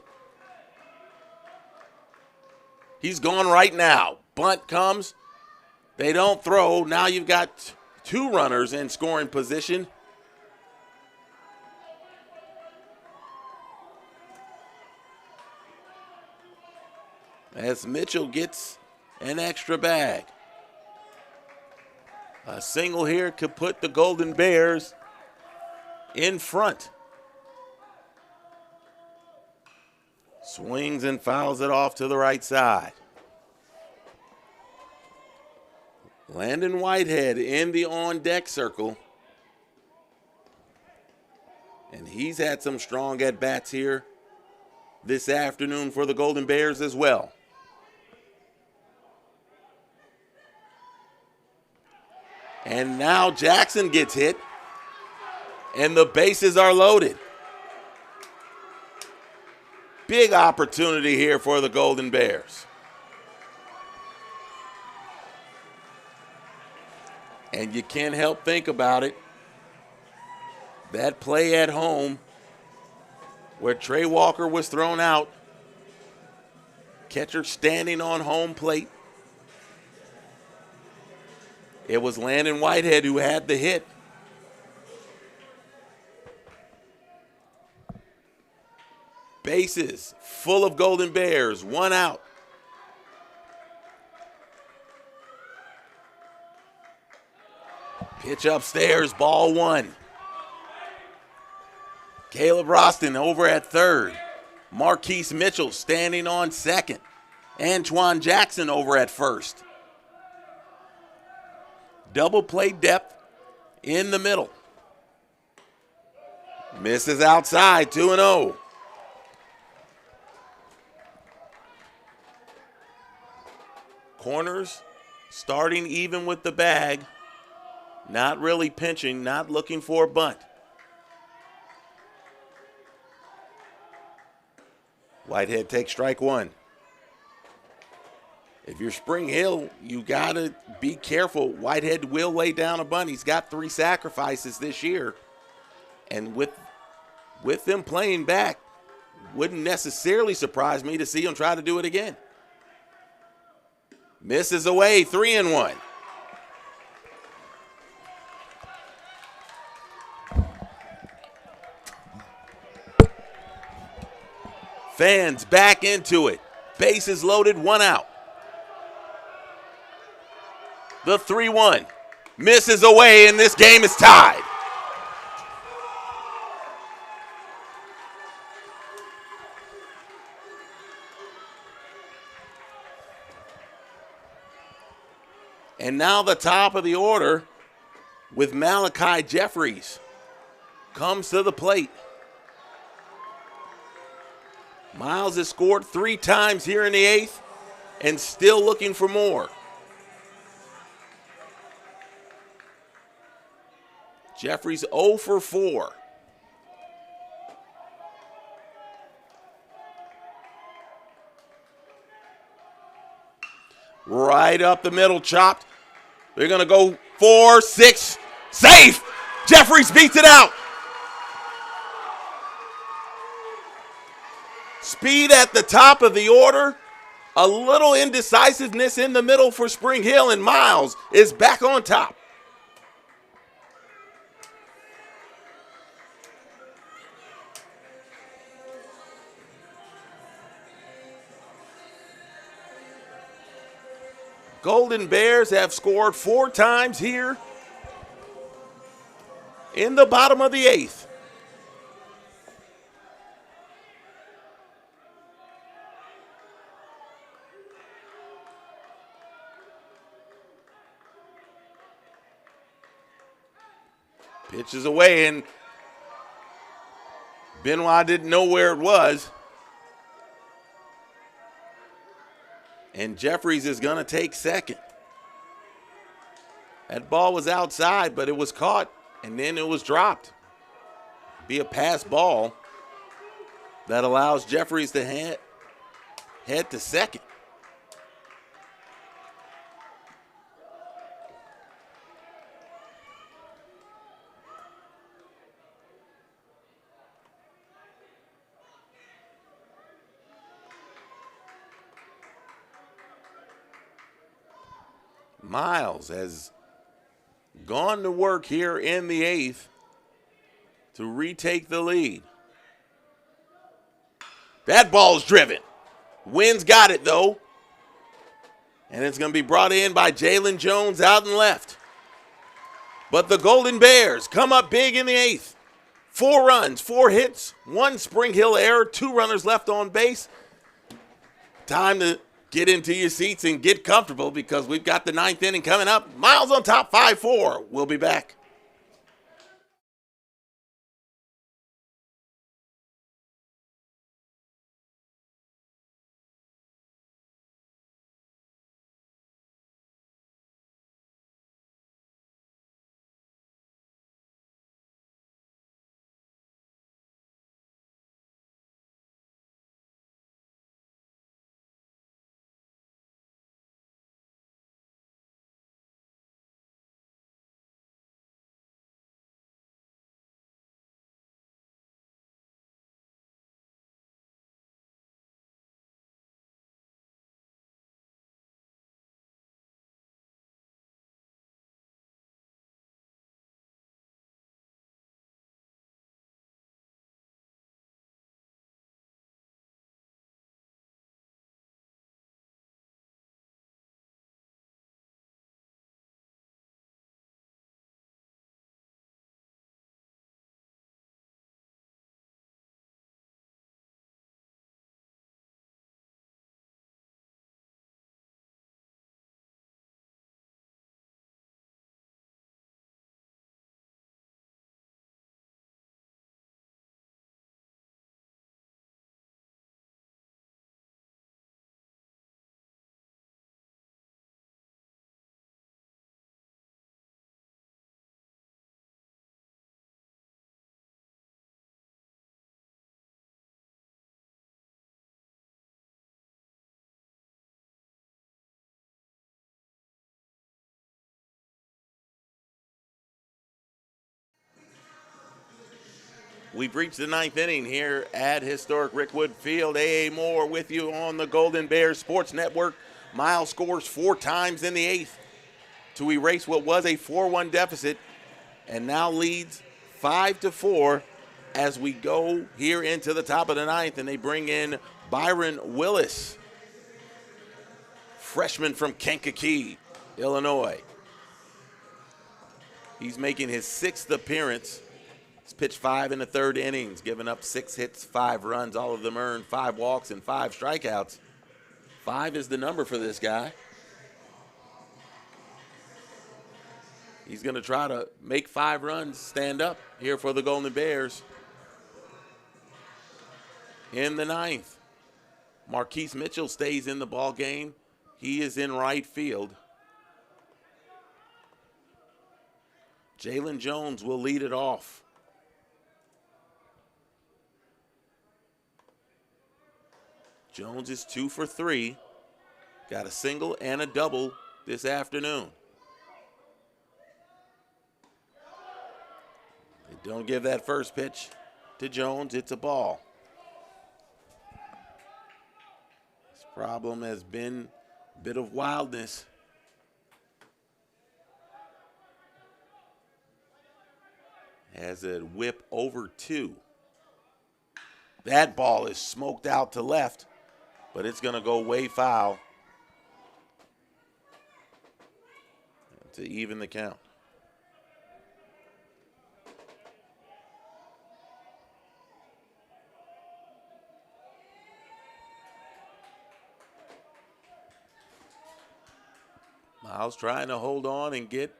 He's going right now. Bunt comes. They don't throw. Now you've got 2 runners in scoring position. As Mitchell gets an extra bag. A single here could put the Golden Bears in front. Swings and fouls it off to the right side. Landon Whitehead in the on-deck circle. And he's had some strong at-bats here this afternoon for the Golden Bears as well. And now Jackson gets hit, and the bases are loaded. Big opportunity here for the Golden Bears. And you can't help think about it. That play at home where Trey Walker was thrown out, catcher standing on home plate. It was Landon Whitehead who had the hit. Bases full of Golden Bears, one out. Pitch upstairs, ball one. Caleb Roston over at third. Marquise Mitchell standing on second. Antoine Jackson over at first. Double play depth in the middle. Misses outside, 2-0. Corners starting even with the bag. Not really pinching, not looking for a bunt. Whitehead takes strike one. If you're Spring Hill, you got to be careful. Whitehead will lay down a bunt. He's got 3 sacrifices this year. And with them playing back, wouldn't necessarily surprise me to see him try to do it again. Misses away, 3-1. Fans back into it. Bases loaded, one out. The 3-1 misses away, and this game is tied. And now the top of the order with Malachi Jeffries comes to the plate. Miles has scored 3 times here in the 8th and still looking for more. Jeffries 0 for 4. Right up the middle, chopped. They're going to go 4, 6, safe! Jeffries beats it out. Speed at the top of the order. A little indecisiveness in the middle for Spring Hill, and Miles is back on top. Golden Bears have scored 4 times here in the bottom of the 8th. Pitch is away, and Benoit didn't know where it was. And Jeffries is going to take second. That ball was outside, but it was caught, and then it was dropped. Be a pass ball that allows Jeffries to head to second. Miles has gone to work here in the 8th to retake the lead. That ball's driven. Wynn's got it, though. And it's going to be brought in by Jalen Jones out and left. But the Golden Bears come up big in the 8th. 4 runs, 4 hits, 1 Spring Hill error, 2 runners left on base. Time to get into your seats and get comfortable because we've got the 9th inning coming up. Miles on top, 5-4. We'll be back. We've reached the 9th inning here at historic Rickwood Field. A.A. Moore with you on the Golden Bears Sports Network. Miles scores 4 times in the 8th to erase what was a 4-1 deficit and now leads 5-4 as we go here into the top of the 9th, and they bring in Byron Willis, freshman from Kankakee, Illinois. He's making his 6th appearance. He's pitched 5 in the 3rd innings, giving up 6 hits, 5 runs, all of them earned, 5 walks and 5 strikeouts. 5 is the number for this guy. He's going to try to make 5 runs, stand up here for the Golden Bears in the 9th. Marquise Mitchell stays in the ball game. He is in right field. Jalen Jones will lead it off. Jones is 2 for 3. Got a single and a double this afternoon. They don't give that first pitch to Jones. It's a ball. His problem has been a bit of wildness. Has a whip over 2. That ball is smoked out to left, but it's going to go way foul to even the count. Miles trying to hold on and get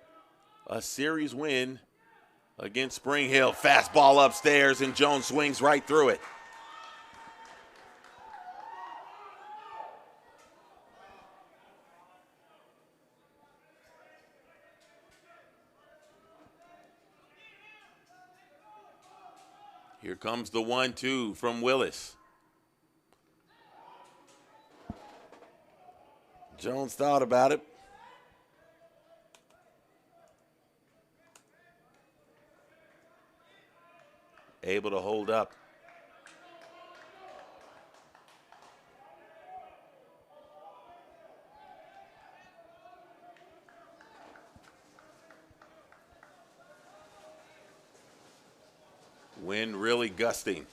a series win against Spring Hill. Fastball upstairs, and Jones swings right through it. Here comes the 1-2 from Willis. Jones thought about it. Able to hold up. Wind really gusting.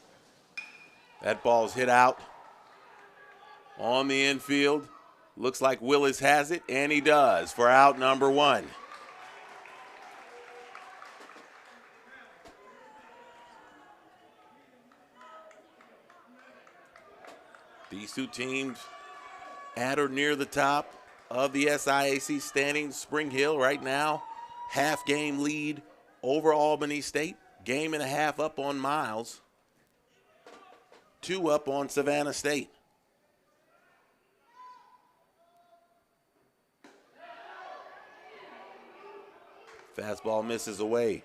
That ball's hit out on the infield. Looks like Willis has it, and he does for out number 1. These two teams at or near the top of the SIAC standings. Spring Hill right now, half-game lead over Albany State. Game and a half up on Miles. 2 up on Savannah State. Fastball misses away.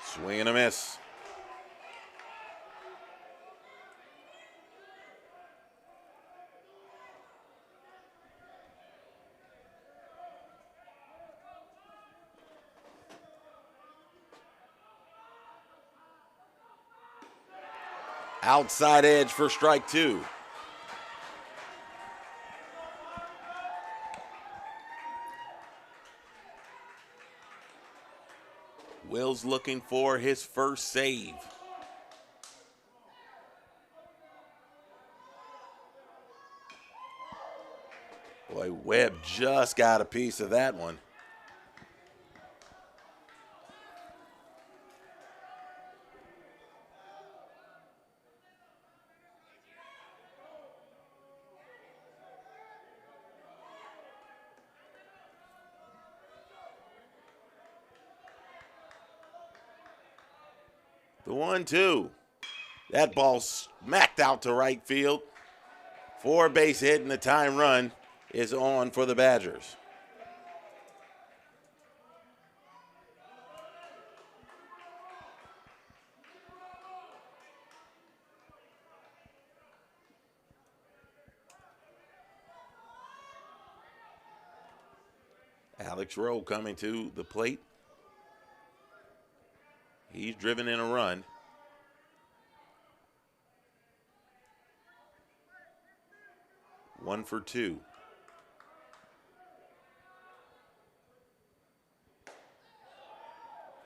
Swing and a miss. Outside edge for strike 2. Wills looking for his first save. Boy, Webb just got a piece of that one. The 1-2. That ball smacked out to right field. 4 base hit, and the tying run is on for the Badgers. Alex Rowe coming to the plate. He's driven in a run. One for 2.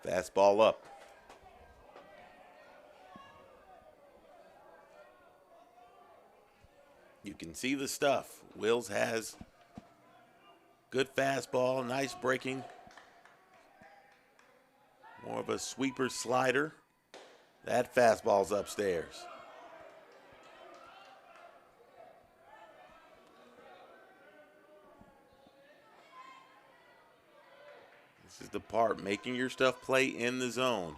Fastball up. You can see the stuff. Wills has good fastball, nice breaking. More of a sweeper slider. That fastball's upstairs. This is the part, making your stuff play in the zone.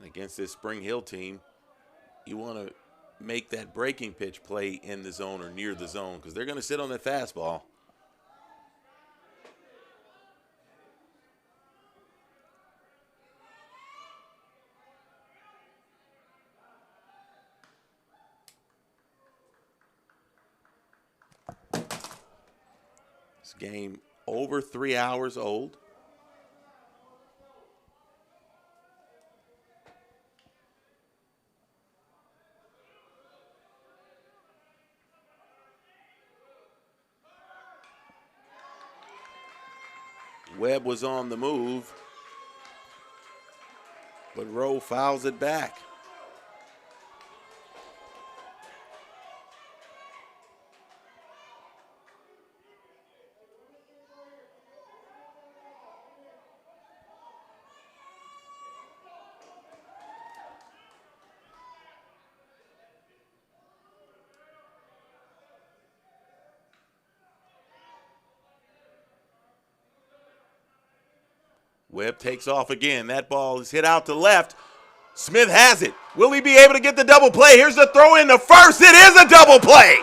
Against this Spring Hill team, you want to make that breaking pitch play in the zone or near the zone because they're going to sit on that fastball. This game over 3 hours old. Webb was on the move, but Rowe fouls it back. Webb takes off again. That ball is hit out to left. Smith has it. Will he be able to get the double play? Here's the throw in the first. It is a double play.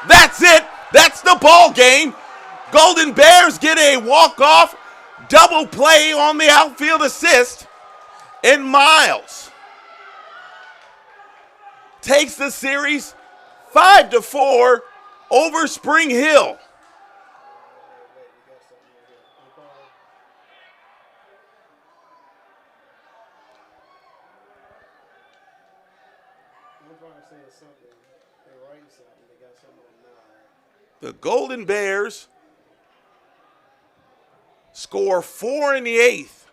That's it. That's the ball game. Golden Bears get a walk-off double play on the outfield assist. And Miles takes the series 5-4 over Spring Hill. The Golden Bears score 4 in the 8th.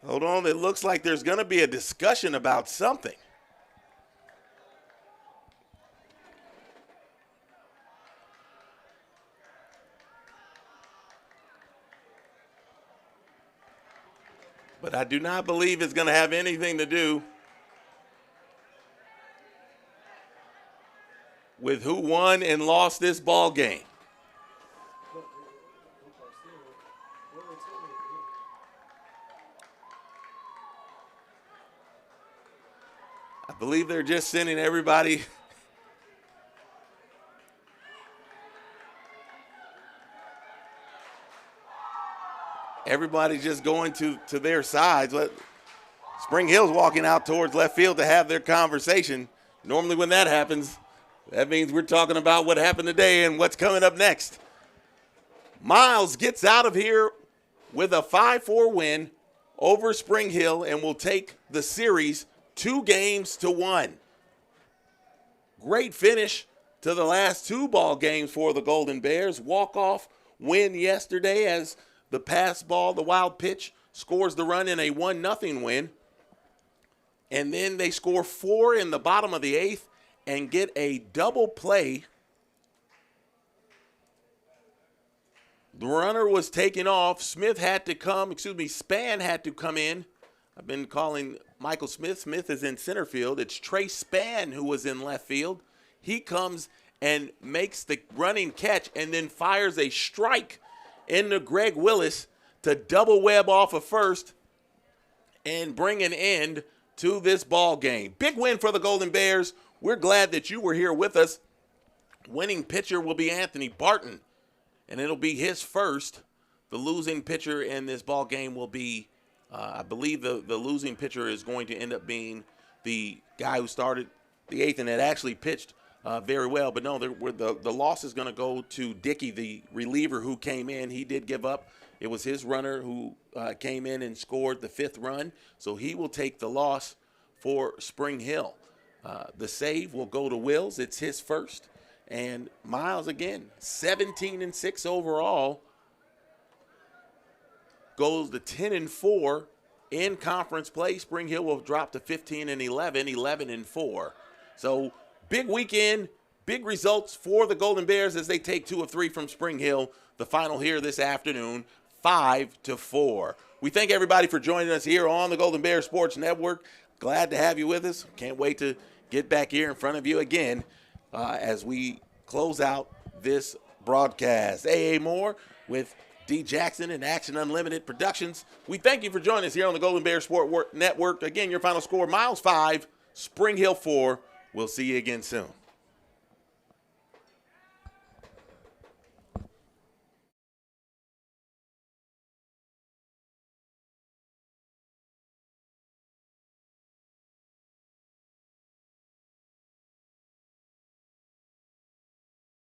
Hold on, it looks like there's going to be a discussion about something. But I do not believe it's going to have anything to do with who won and lost this ball game. I believe they're just sending everybody everybody's just going to their sides. Spring Hill's walking out towards left field to have their conversation. Normally when that happens, that means we're talking about what happened today and what's coming up next. Miles gets out of here with a 5-4 win over Spring Hill and will take the series 2-1. Great finish to the last 2 ball games for the Golden Bears. Walk-off win yesterday as the pass ball, the wild pitch, scores the run in a 1-0 win. And then they score 4 in the bottom of the 8th and get a double play. The runner was taken off. Span had to come in. I've been calling Michael Smith. Smith is in center field. It's Trey Span who was in left field. He comes and makes the running catch and then fires a strike into Greg Willis to double Webb off of first and bring an end to this ball game. Big win for the Golden Bears. We're glad that you were here with us. Winning pitcher will be Anthony Barton, and it'll be his first. The losing pitcher in this ball game will be, I believe the losing pitcher is going to end up being the guy who started the 8th and had actually pitched very well. But no, the loss is going to go to Dickey, the reliever who came in. He did give up. It was his runner who came in and scored the 5th run. So he will take the loss for Spring Hill. The save will go to Wills. It's his first. And Miles, again, 17-6 overall, goes to 10-4 in conference play. Spring Hill will drop to 15-11, 11-4. So big weekend, big results for the Golden Bears as they take 2 of 3 from Spring Hill. The final here this afternoon, 5-4. We thank everybody for joining us here on the Golden Bears Sports Network. Glad to have you with us. Can't wait to get back here in front of you again as we close out this broadcast. A.A. Moore with D. Jackson and Action Unlimited Productions. We thank you for joining us here on the Golden Bears Sport Network. Again, your final score, Miles 5, Spring Hill 4. We'll see you again soon.